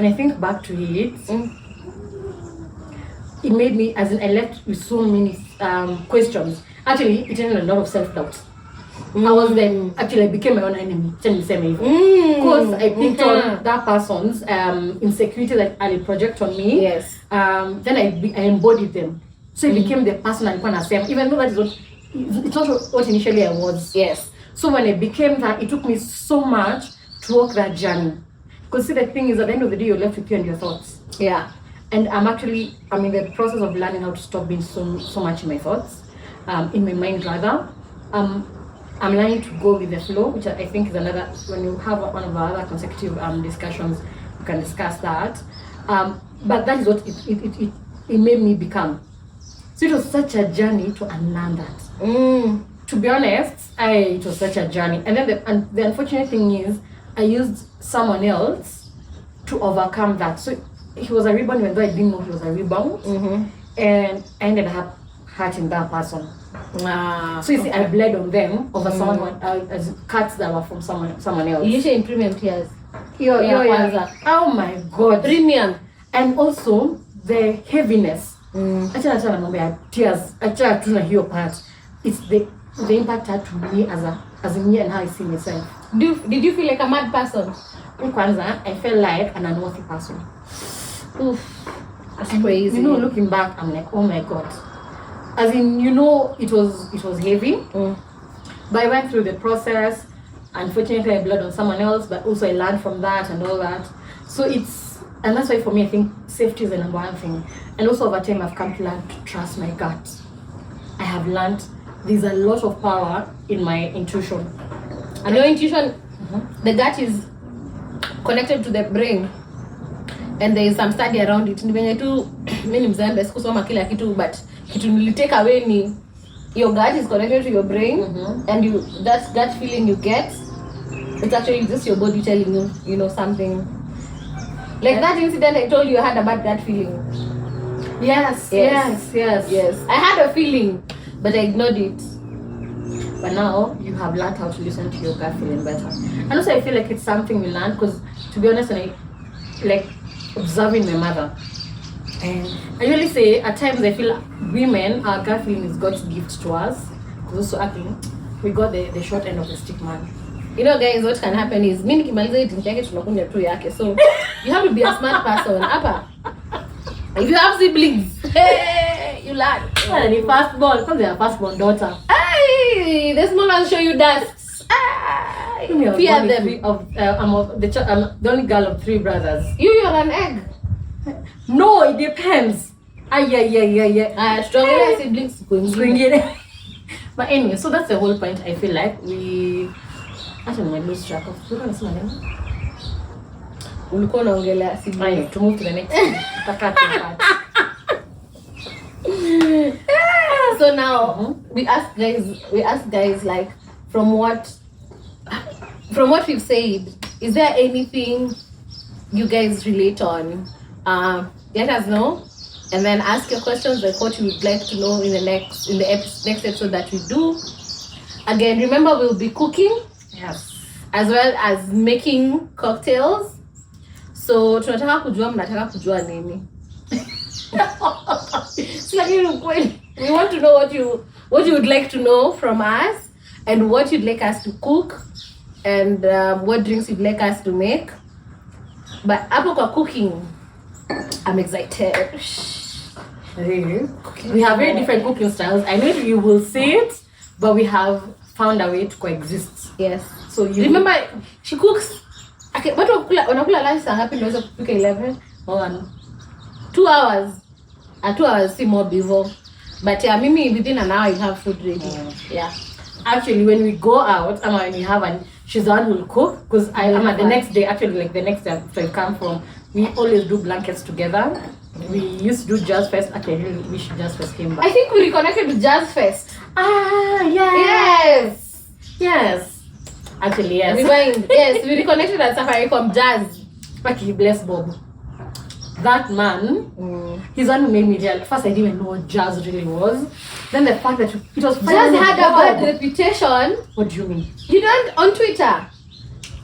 I think back to it, it made me, as in I left with so many questions. Actually, it ended a lot of self-doubt. I became my own enemy. Because I picked on that person's insecurity that I project on me. Yes. Then I embodied them. So it became the person I'm going to say, even though that is what. It's not what initially I was. Yes. So when I became that, it took me so much to walk that journey. Because see, the thing is, at the end of the day, you're left with you and your thoughts. Yeah. And I'm in the process of learning how to stop being so much in my thoughts, in my mind rather. I'm learning to go with the flow, which I think is another, when you have one of our other consecutive discussions, you can discuss that. But that is what it made me become. So it was such a journey to unlearn that. To be honest, it was such a journey. And then the unfortunate thing is, I used someone else to overcome that. So he was a rebound, even though I didn't know he was a rebound. And I ended up hurting that person. So you see, I bled on them over someone as cuts that were from someone else. You should in premium tears. Yeah. Oh my God. Premium. And also the heaviness. Acha mambo ya tears. Acha tuna hiyo part. It's the impact had to me as me and how I see myself. Did you feel like a mad person? Kwanza, I felt like an unworthy person. Oof. That's crazy. You know, looking back, I'm like, oh my God. As in, you know, it was heavy. But I went through the process. Unfortunately, I bled on someone else, but also I learned from that and all that. So and that's why for me, I think safety is the number one thing. And also over time, I've come to learn to trust my gut. I have learned there's a lot of power in my intuition. And your intuition, the gut is connected to the brain. And there is some study around it. Nivenye tu, mimi mzembe sikusoma kila kitu, but kitu nilitake away ni your gut is connected to your brain, and that gut feeling you get, it's actually just your body telling you, you know, something. Like that incident I told you, I had a bad gut feeling. Yes. I had a feeling, but I ignored it. But now you have learned how to listen to your gut feeling better. And also I feel like it's something we learned because, to be honest, when I like observing my mother, and I usually say at times I feel women, our gut feeling is God's gift to us. Because also acting, we got the short end of the stick, man. You know, guys, what can happen is mimi nikimaliza hii drink yake tunakunywa tu yake. So you have to be a smart person. Hapa, if you have siblings, hey, you learn. And the firstborn, because they are firstborn daughter. Hey, the small ones show you dust. Fear them. I'm the only girl of 3 brothers. You're an egg. No, it depends. Yeah. Stronger siblings going. But anyway, so that's the whole point. I feel like we actually might lose track of. Ulikuwa unaongelea siblings. To move to the next part. So now we ask guys like from what we've said, is there anything you guys relate on? Let us know, and then ask your questions like what you would like to know in the next episode that we do. Again, remember we'll be cooking, as well as making cocktails. So tunataka kujua mnataka kujua nini. We want to know what you would like to know from us, and what you'd like us to cook, and what drinks you'd like us to make. But hapo kwa cooking, I'm excited. Really? We have very different cooking styles. I know you will see it, but we have found a way to coexist. Yes. So you remember, she cooks. Okay, but unakula lunch saa ngapi unaweza kupika 11? 2 hours. 2 hours see more before. But yeah, mimi within an hour you have food ready. Yeah. Actually, when we go out, when we have she's the one who will cook, because the next day, actually, like the next day I come from, we always do blankets together. We used to do Jazz Fest. Actually, we wish Jazz Fest came back. I think we reconnected to Jazz Fest. Yes. Actually, yes. We reconnected at Safaricom Jazz. Okay, bless Bob. That man, he's the one who made me realize. First, I didn't even know what jazz really was. Then the fact that it was jazz had a bad reputation. What do you mean? You don't on Twitter.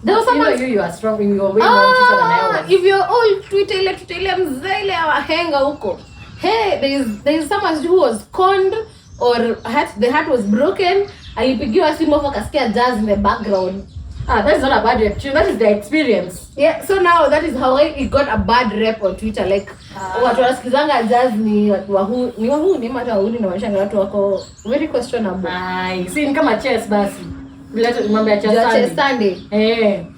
There was someone. You are strong. You are way more on Twitter than I was. If you're all Twitter mzele awahenga huko. Hey, there is someone who was conned, or the heart was broken. Alipigiwa simu hapo kasikia jazz in the background. That is not a bad reputation. That is the experience. Yeah, so now that is how it got a bad rep on Twitter. Like, watu wanasikizanga jazz ni wahuni mata wahuni na washanga watu wako very questionable. Si ni kama chess basi. Mambo ya chess Sunday.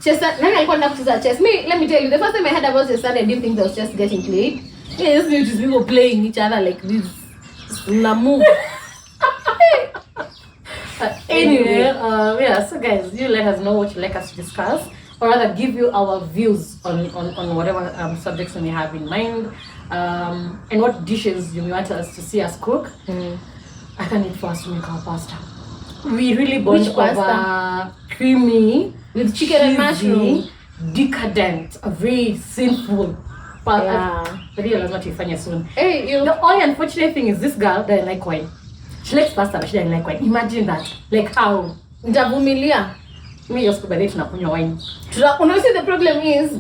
Chess nani alikuwa anataka kucheza chess? Let me tell you, the first time I heard about chess Sunday, I didn't think there was just getting played. Yeah, this is people playing each other like this. Na move. Anyway, yeah, so guys, you let us know what you'd like us to discuss, or rather give you our views on whatever subjects we have in mind, and what dishes you want us to see us cook. I can't wait for us to make our pasta. We really bond over creamy, with chicken and mushroom, decadent, a very sinful pasta. Yeah. The real is what you find soon. Hey, you. The only unfortunate thing is this girl doesn't like wine. She likes pasta, but she doesn't like wine. Imagine that. Like how? Nitavumilia. Me just by tunakunywa wine. See, the problem is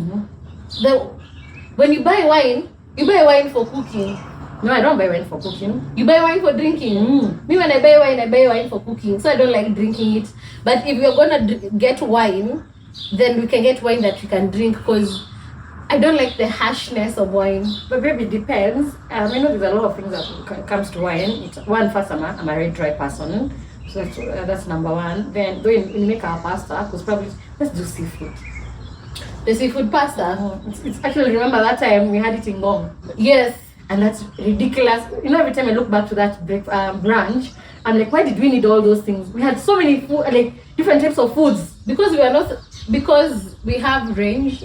when you buy wine for cooking. No, I don't buy wine for cooking. You buy wine for drinking. Me, when I buy wine for cooking. So I don't like drinking it. But if you're gonna get wine, then we can get wine that we can drink, because I don't like the harshness of wine. But maybe it depends. I know there's a lot of things that comes to wine. First, I'm a very dry person. So that's number one. Then when we make our pasta, because probably let's do seafood. The seafood pasta. It's actually, remember that time we had it in Gong. Yes. And that's ridiculous. You know, every time I look back to that branch, I'm like, why did we need all those things? We had so many food, like different types of foods. Because we have range.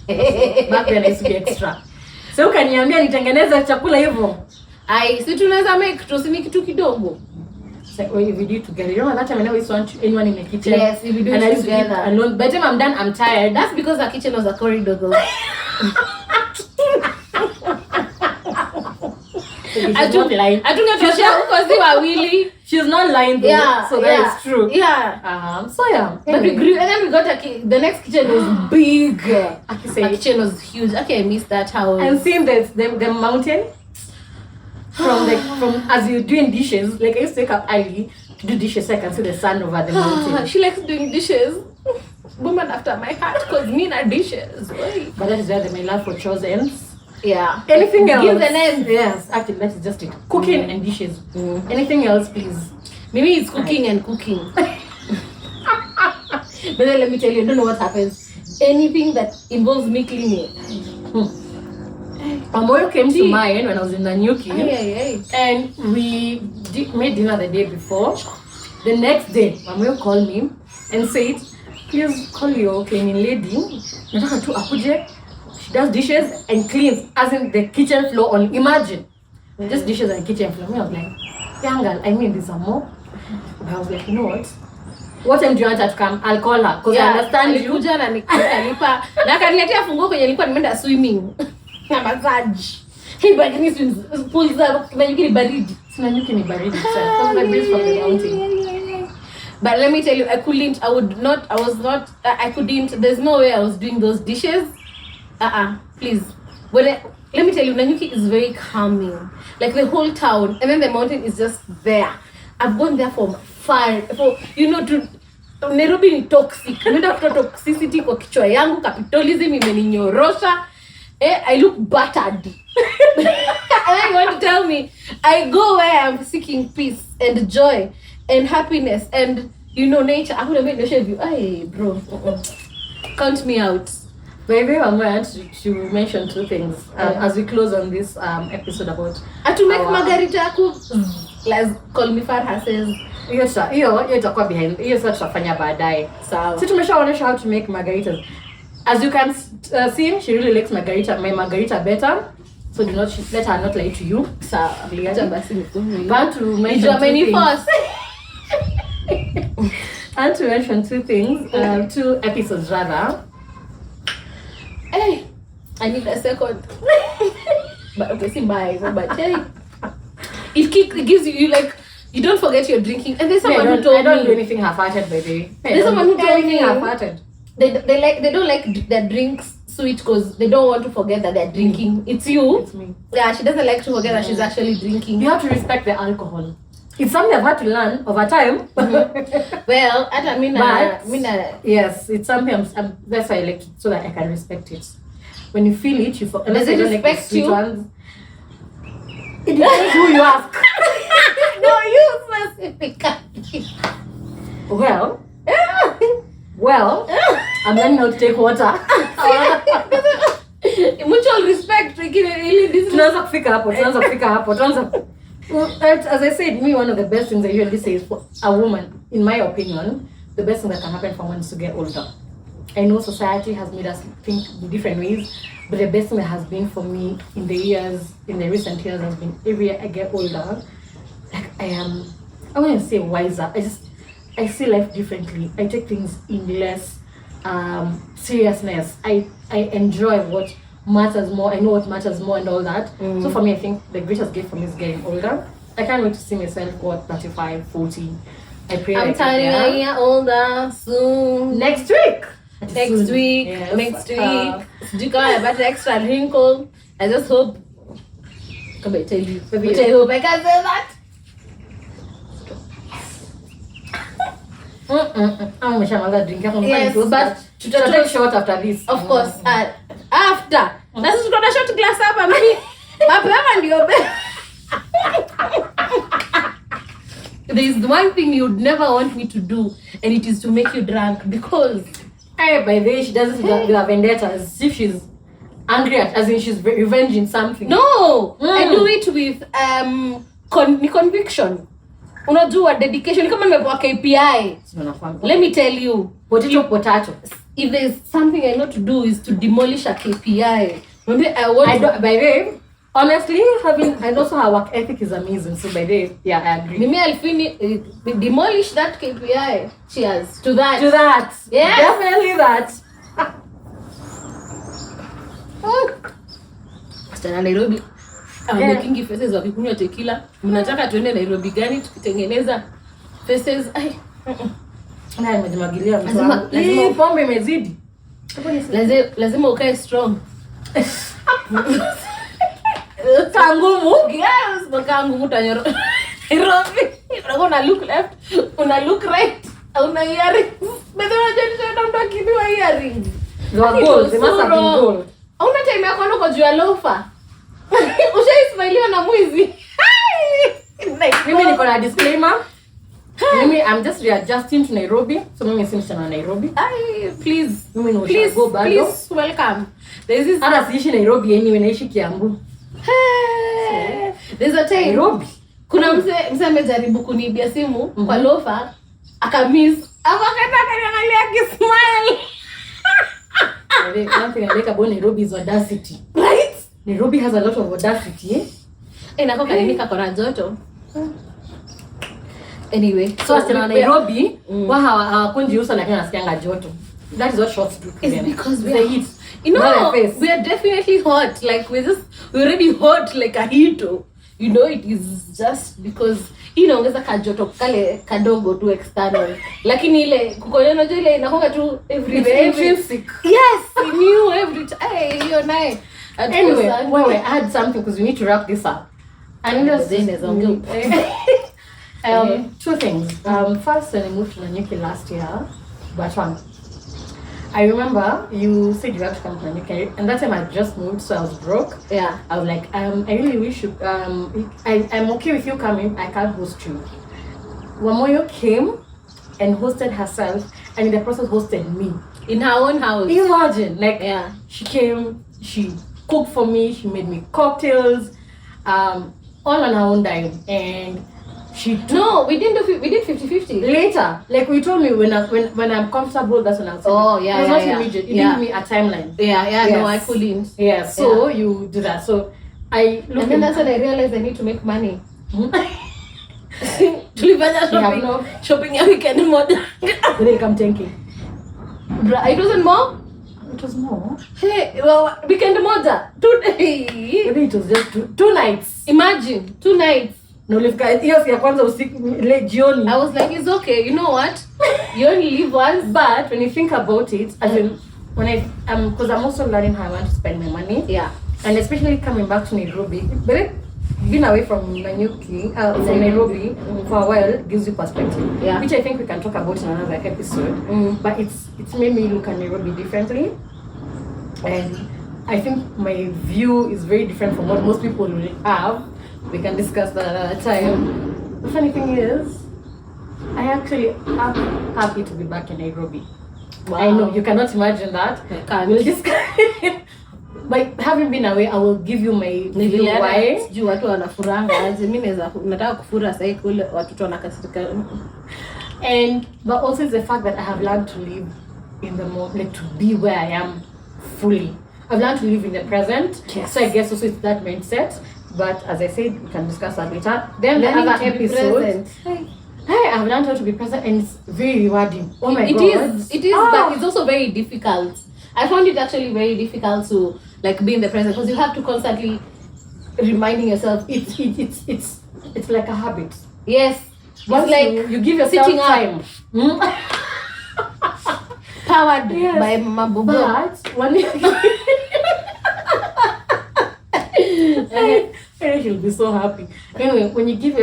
Back then I used to be extra. So ukaniambia nitengeneze chakula hivyo. Si tunaweza make tusini kitu kidogo. So if we do it together, you know that time I always want anyone in the kitchen. Yes, if we do it together. Alone. By the time I'm done, I'm tired. That's because our kitchen was a corridor though. She's not lying. She's not lying though. Yeah, so that is true. Yeah. So yeah. But we grew, and then we got the next kitchen was big. I can say the kitchen was huge. Okay, I missed that house. And seeing the mountain from as you're doing dishes, like I used to wake up early to do dishes so I can see the sun over the mountain. She likes doing dishes. Woman after my heart, because me not dishes. But that is where my love for chosens. Yeah. Anything else? Give the name. Yes, actually that is just it. Cooking and dishes. Anything else, please? Maybe it's cooking and cooking. But then let me tell you, I don't know what happens. Anything that involves me cleaning. Pamoyo came to mind when I was in Nanyuki. And we made dinner the day before. The next day, Pamoyo called me and said, please call your cleaning lady. Nataka tu akuje. She does dishes and cleans, as in the kitchen floor only. Imagine. Just dishes and kitchen floor. I was like, young girl, I mean, there's some more. But I was like, you know what? What time do you want her to come? I'll call her. Because I understand you. Na kaniletea funguo kwenye nilikuwa nimeenda swimming. Na massage. Hii bagini pool za Nanyuki ni baridi. Nanyuki ni baridi. Because the breeze from the mountain. But let me tell you, I couldn't, there's no way I was doing those dishes. Please. Let me tell you, Nanyuki is very calming. Like the whole town, and then the mountain is just there. I've gone there for to Nairobi ni toxic. Nenda kutoa toxicity kwa kichwa yangu, capitalism imeninyorosha. I look battered. And then you want to tell me, I go where I'm seeking peace and joy and happiness and nature. I would have made the shave you. Hey, bro. Count me out. Baby, I'm going to mention two things as we close on this episode about to make margarita cook. Let's call me Farha says. Hiyo itakuwa behind. Hiyo sasa tutafanya baadaye. Sawa. So tumeshaonyesha how to make margaritas. As you can see, she really likes my margarita better. So let her not lie to you. Sawa. But to mention and to mention two things, 2 episodes rather. Hey, I need a second. But okay, see my but hey, it gives you like you don't forget you're drinking. And there's someone who told me I don't do anything half-hearted, baby. There's someone who told me half-hearted. They don't like their drinks sweet because they don't want to forget that they're drinking. It's you. It's me. Yeah, she doesn't like to forget that she's actually drinking. You have to respect the alcohol. It's something I've had to learn over time. Well, I mean, yes, it's something that's why I like it, so that I can respect it. When you feel it, does it respect you? Ones, it depends who you ask. No, you specifically. Well, I'm learning how to take water. Mutual respect, really. Tunaanza kufika hapo. Well, as I said, me, one of the best things I usually say is for a woman, in my opinion, the best thing that can happen for one is to get older. I know society has made us think in different ways, but the best thing that has been for me in the recent years has been every year I get older, like I wouldn't say wiser. I see life differently. I take things in less seriousness. I enjoy what matters more. I know what matters more and all that. So for me, I think the greatest gift for me is getting older. I can't wait to see myself go 35, 40. I pray I'm turning a year older soon. Next week. Next week. Yes. Next week. Do you got about extra wrinkle? I just hope. Come and tell you. But I hope I can say that. I'm another drink. Yes, but to take short after this. Of course. After. That's just gonna shot glass up and me. Mapema ndio be. There's one thing you'd never want me to do, and it is to make you drunk, because by the way, she does it with a vendetta, as if she's angry at, as in she's revenging something. No, I do it with conviction. Unajua dedication. Kama nimepewa KPI. Let me tell you, potato. If there's something I know to do is to demolish a KPI. Maybe by the way, honestly, and also her work ethic is amazing. So by the way, yeah, I agree. Maybe I'll demolish that KPI. Cheers to that. To that. Yes. Definitely that. Stana Nairobi. Making faces wakikunywa tequila. Mnataka tuende Nairobi gani tukitengeneza faces? Na nimejimwagilia mtu. Lazima pombe imezidi. Lazima ukae strong. Kangumu. Yes, bakangumu tanyoro. Nairobi. Una look left, una look right. Una earrings. Bado unajua mtu akibiwa earrings. Gold, they must have been gold. Hauna time yako ndo kwa juu ya lofa. Ushaismailiwa na mwizi. Mimi niko na disclaimer. Mimi, I'm just readjusting to Nairobi. So mimi si msichana wa Nairobi. Please. Mimi no please, go back. Please welcome. There's this. Hata siishi Nairobi anyway, naishi Kiambu. There's a time. Nairobi. Kuna mse amejaribu kunibia simu kwa lofa, akamiss. Akaenda akaniangalia akismile. One thing I like about Nairobi is audacity. Right? Nairobi has a lot of audacity, eh? Inako kanika kona joto. Anyway, so as Nairobi, hawakunji usa lakini nasikianga joto. That is what shots do. It's because we are heat. You know, we are definitely hot. Like we're already hot like a heato. You know, it is just because inaongeza kajoto kale kadogo tu external. Lakini ile kukoneno jo ile inakonga tu everywhere. Intrinsic. Yes, new every time. Hey, you're nice. Anyway, I had something because we need to wrap this up. And just two things. First, when I moved to Nanyuki last year, but I remember you said you had to come to Nanyuki, and that time I just moved, so I was broke. Yeah. I was like, I really wish you. I'm okay with you coming. I can't host you. Wamuyu came and hosted herself, and in the process hosted me in her own house. Imagine, like, yeah, she came, she cooked for me, she made me cocktails, all on her own dime, and we did 50-50 later. Like we told me when I'm comfortable, that's when I'll say. Oh yeah, it was yeah, not immediate. You gave me a timeline. Yeah, yes. No, I couldn't. Yeah, so you do that. So and then that's when I realized I need to make money. Tulifanya shopping ya weekend moja. Then come thinking. It wasn't more. It was more. Hey, well, weekend moja. 2 days. Maybe it was just two nights. Imagine 2 nights. No, hiyo ya kwanza usiku jioni. I was like, it's okay. You know what? You only live once. But when you think about it, as in when because I'm also learning how I want to spend my money. Yeah. And especially coming back to Nairobi, but being away from Nanyuki, from Nairobi for a while gives you perspective. Yeah. Which I think we can talk about in another episode. But it's made me look at Nairobi differently. And I think my view is very different from what most people will have. We can discuss that another time. The funny thing is, I actually am happy to be back in Nairobi. Wow. I know, you cannot imagine that. I can't. We'll discuss. by having been away, I will give you my why. Juu watu wanafuranga aje mimi nataka kufura sasa kule watoto wanakasirika. And but also it's the fact that I have learned to live in the moment, like to be where I am fully. I've learned to live in the present. Yes. So I guess also it's that mindset. But as I said, we can discuss that later. Then the Learning other to be episode. present. Hey, I've learned how to be present, and it's very rewarding. Oh my god! It is, but it's also very difficult. I found it actually very difficult to like be in the present because you have to constantly reminding yourself. It's like a habit. Yes, Once it's like you give yourself sitting time. Powered Yes. by Bugo. But when you'll be so happy. Anyway, when you give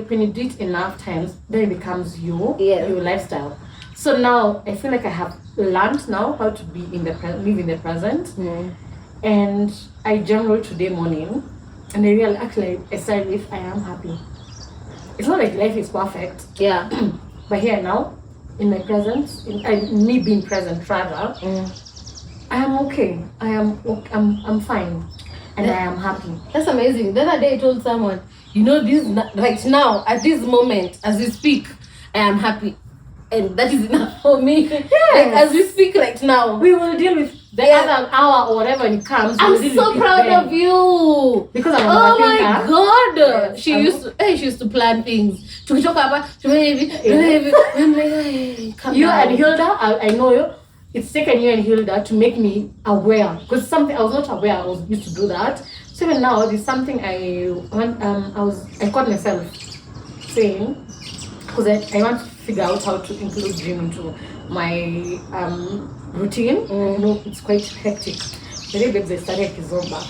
when you do it enough times, then it becomes your lifestyle. So now I feel like I have learned now how to be live in the present. And I journaled today morning, and I realized actually I started if I am happy. It's not like life is perfect. Yeah. But here now, in my presence, me being present rather, I am okay. I'm fine. And I am happy. That's amazing. The other day I told someone, this right now, at this moment, as we speak, I am happy. And that is enough for me. Yes. Like, as we speak right now. We will deal with the other hour or whatever it comes. I'm so proud of you. Because I'm oh my god. Yes, she used to plan things. To talk about I'm like, come you down. and Hilda, I know you. It's taken you and Hilda to make me aware, because something I was not aware I was used to do that. So even now, there's something I caught myself saying, because I want to figure out how to include gym into my routine. You know, it's quite hectic. The day babes, I started Kizomba.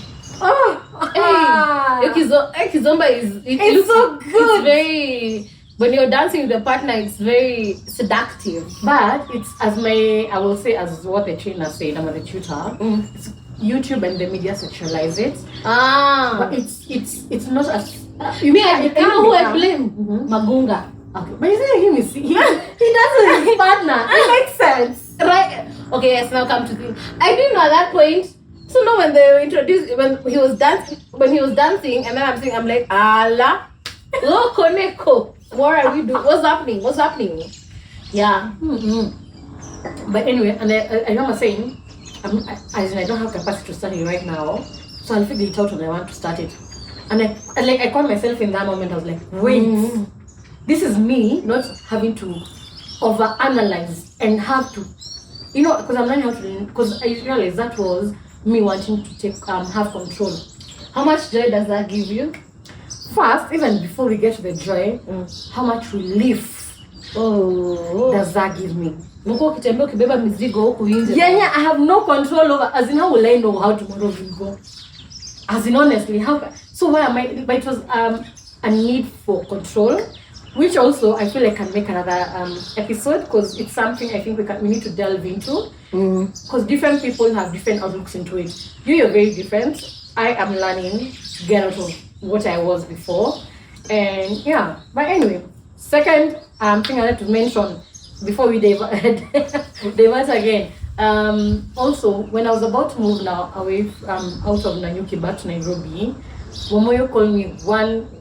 Kizomba is It's so good. It's very, when you're dancing with a partner, it's very seductive. But it's I will say as what the trainer said, I'm the tutor. It's YouTube and the media sexualize it. But it's not as you know who I blame? Magunga. Okay, but you see him he doesn't his partner. It makes sense, right? Okay, yes. Now come to think. I didn't know at that point. So now when they were introduced, when he was dancing, and then I'm like, Allah, oh Koneko, what are we doing? What's happening? Yeah. But anyway, and I remember saying, I don't have capacity to start it right now, so I'll figure it out when I want to start it. And I caught myself in that moment. I was like, wait, this is me not having to overanalyze and have to, because I'm learning how to. Because I realized that was me wanting to take have control. How much joy does that give you? First, even before we get to the joy, how much relief does that give me? Yeah, I have no control over. As in, how will I know how tomorrow will go? As in, honestly, how? So why am I? But it was a need for control, which also I feel like can make another episode, because it's something I think we need to delve into. Because different people have different outlooks into it. You're very different. I am learning to get out of what I was before, and yeah. But anyway, second thing I like to mention before we divert again. Also, when I was about to move now away out of Nanyuki back to Nairobi, Wamuyu called me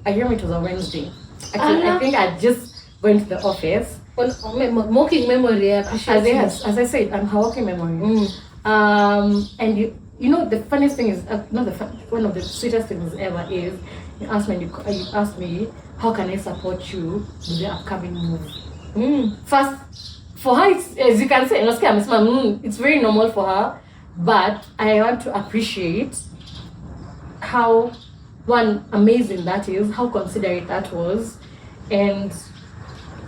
I remember it was a Wednesday. Actually, I think I just went to the office. Working memory, I appreciate it. As I said, I'm her working memory. And the funniest thing is, one of the sweetest things ever is, you asked me, how can I support you with the upcoming move? First, for her, as you can say, it's very normal for her, but I want to appreciate how amazing that is, how considerate that was, and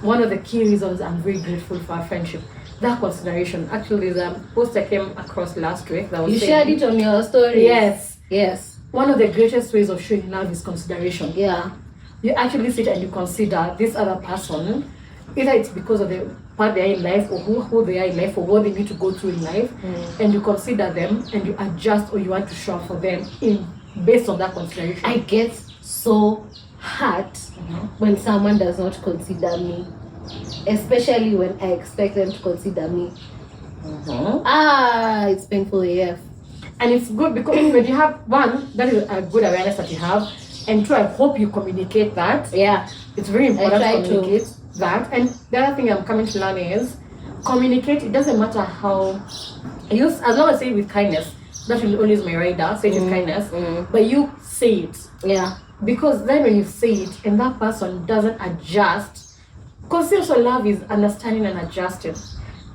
one of the key reasons I'm very grateful for our friendship, that consideration. Actually, the post I came across last week that was you shared it on your story. Yes. One of the greatest ways of showing love is consideration. Yeah. You actually sit and you consider this other person, either it's because of the part they are in life, or who they are in life, or what they need to go through in life, and you consider them and you adjust, or you want to show up for them based on that consideration. I get so hurt when someone does not consider me, especially when I expect them to consider me. It's painful AF. And it's good because when you have one, that is a good awareness that you have, and two, I hope you communicate that. Yeah. It's very important I to try communicate that. And the other thing I'm coming to learn is communicate. It doesn't matter how as long as I say it with kindness. That will always my rider, say it with kindness. But you say it. Yeah. Because then when you say it and that person doesn't adjust, because also love is understanding and adjusting.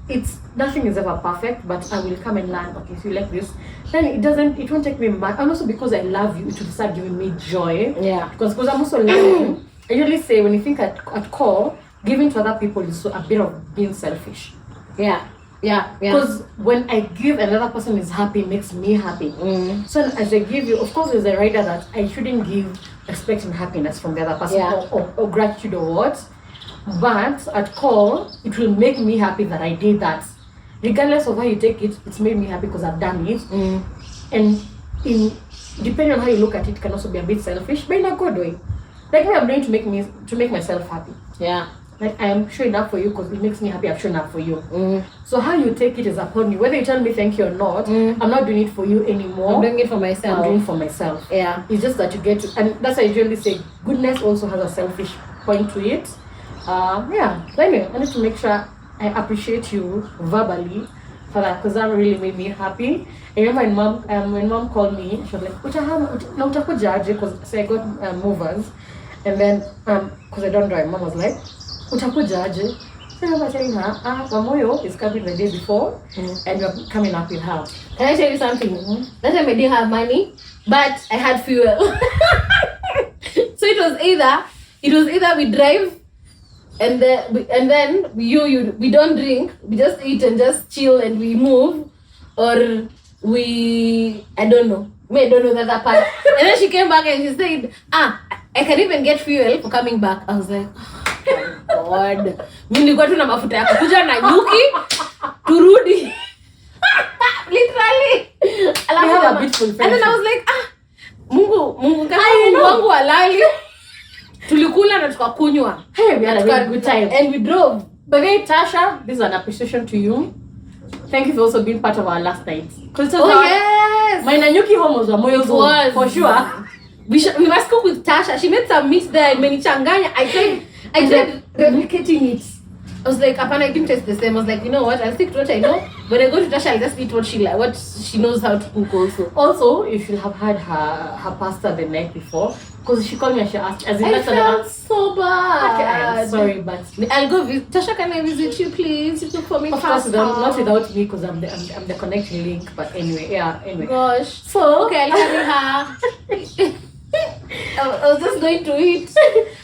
It's nothing is ever perfect, but I will come and learn. Okay, if you like this, then it won't take me back. And also because I love you, it will start giving me joy. Yeah. Because I'm also learning. I usually say when you think at core, giving to other people is a bit of being selfish. Yeah. Yeah. Because when I give, another person is happy, it makes me happy. So as I give you, of course, there's a rider that I shouldn't give expecting happiness from the other person or gratitude or what. But at core, it will make me happy that I did that. Regardless of how you take it, it's made me happy because I've done it. And depending on how you look at it, it can also be a bit selfish, but in a good way. Like what I'm doing to make myself happy. Yeah. Like I am showing up for you because it makes me happy. I've shown up for you. So how you take it is upon you. Whether you tell me thank you or not, I'm not doing it for you anymore. I'm doing it for myself. I'm doing it for myself. Yeah. It's just that you get to, and that's why I usually say goodness also has a selfish point to it. Yeah. So anyway, I need to make sure I appreciate you verbally for that because that really made me happy. I remember when mom called me, she was like, utakuja aje? Because I got movers, and then because I don't drive, mom was like, utakuja aje? So I remember telling her, Wamuyu is coming the day before, and you're coming up with her. Can I tell you something? That time I didn't have money, but I had fuel. So it was either we drive, and then we don't drink, we just eat and just chill and we move, or I don't know the other part. And then she came back and she said, I can even get fuel for coming back. I was like, oh God. Mimi nilikuwa tu na mafuta ya kukuja na nyuki turudi. Literally. And then I was like, Mungu kama wangu halali. Tulikula na tukakunywa. Hey, we had a very good time. And we drove. But hey, Tasha, this is an appreciation to you. Thank you for also being part of our last night. Yes. My Nanyuki home was Wamuyu zone, for sure. We must cook with Tasha. She made some meat there and menichanganya. I tried replicating it. I was like, Apana, I didn't taste the same. I was like, you know what? I'll stick to what I know. When I go to Tasha, I'll just eat what she knows how to cook also. Also, you should have had her pasta the night before. Because she called me and she asked, I felt so bad. Okay, I'm sorry, but I'll go visit. Tasha, can I visit you, please? You cook for me. Of course, not without me, because I'm the connecting link. But anyway, Gosh. So okay, I'll carry her. I was just going to eat.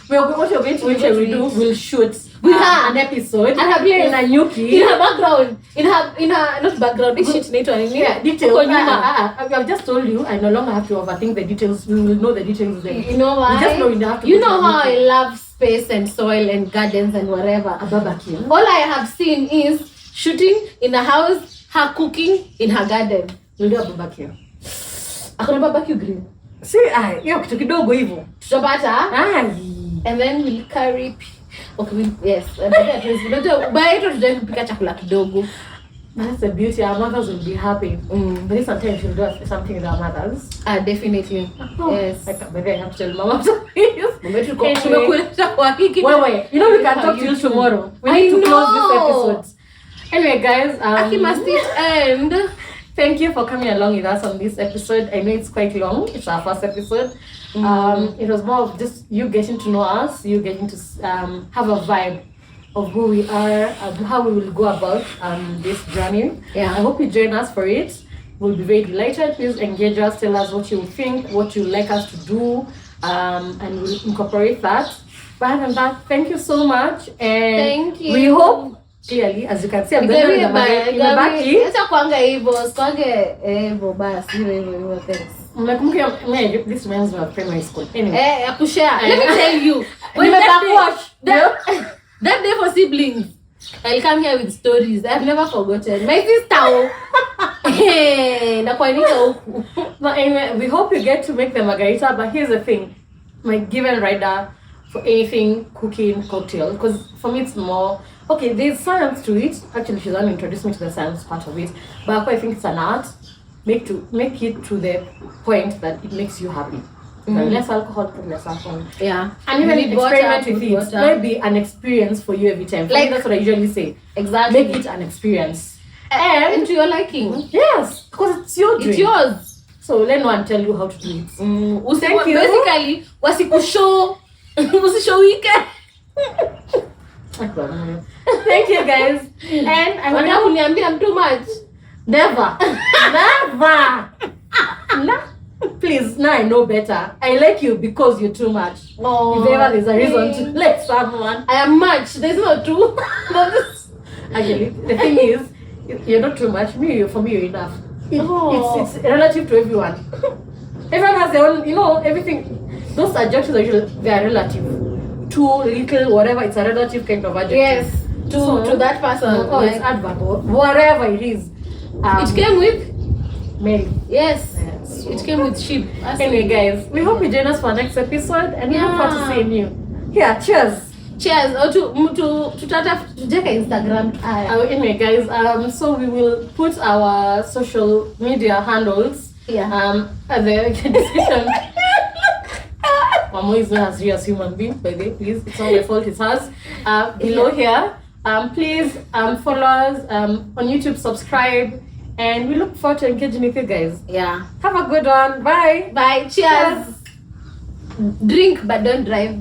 What you're going to do, we'll shoot an episode and have in a Nyuki. In her background. In her not background, this shit yeah, details. I've just told you, I no longer have to overthink the details. We will know the details then. You know why? We just know we have to. You know how I love space and soil and gardens and whatever. A barbecue. All I have seen is shooting in a house, her cooking in her garden. We'll do a barbecue. Akona barbecue grill. See, hiyo kitu kidogo hivyo. Tutapata. And then we'll carry okay, yes. But it kupika chakula kidogo. That's the beauty. Our mothers will be happy. But sometimes we'll do something with our mothers. Definitely. Yes. Maybe I have to tell mama please. Wait, you know we can talk till tomorrow. We need to close this episode. Anyway, guys, Aki must it end. Thank you for coming along with us on this episode. I know it's quite long. It's our first episode. It was more of just you getting to know us, you getting to have a vibe of who we are, how we will go about this journey. Yeah. I hope you join us for it. We'll be very delighted. Please engage us, tell us what you think, what you like us to do, and we'll incorporate that. But other than that, thank you so much. And thank you. We hope, clearly, as you can see, I'm going to Maggie. Acha kwanga hivyo, kwange hivyo basi hivyo thanks. This reminds me of primary school. Anyway. Akushare. Let me tell you. When that day for siblings, I'll come here with stories. I've never forgotten. My sister. Hey, but anyway, we hope you get to make the margarita. But here's the thing. My given rider for anything, cooking, cocktail. Because for me, it's more... Okay, there's science to it. Actually, she's only introduced me to the science part of it. But I think it's an art. make it to the point that it makes you happy. Less alcohol, put less alcohol. Yeah. And even Need water, experiment with put it. water. Let it be an experience for you every time. For me, that's what I usually say. Exactly. Make it an experience. And to your liking. Yes, because it's your drink. It's yours. So let no one tell you how to do it. Thank you. Basically, wasikushow. Usishowike. Thank you guys. And I Wanna will kuniambia I'm too much. never. No. Please, now I know better. I like you because you're too much. Oh, If ever there's a reason to like someone. I am much. There's no two. No, this. Actually, the thing is, you're not too much. For me, you're enough. It's relative to everyone. Everyone has their own, everything. Those adjectives are usually, they are relative. Too little, whatever, it's a relative kind of adjective. Yes. To that person. Oh, it's adverb, or whatever it is. It came with Mary. yes. Yes. It came with sheep. Anyway, guys, we hope you join us for next episode, and we look forward to seeing you. Yeah, cheers. Cheers. Or to tujeka Instagram. Anyway, guys, so we will put our social media handles at the description. Mamo is not as real as human being, by the way, please. It's not my fault, it's hers. Below here. Please follow us on YouTube, subscribe, and we look forward to engaging with you guys. Yeah. Have a good one. Bye. Bye. Cheers. Drink but don't drive.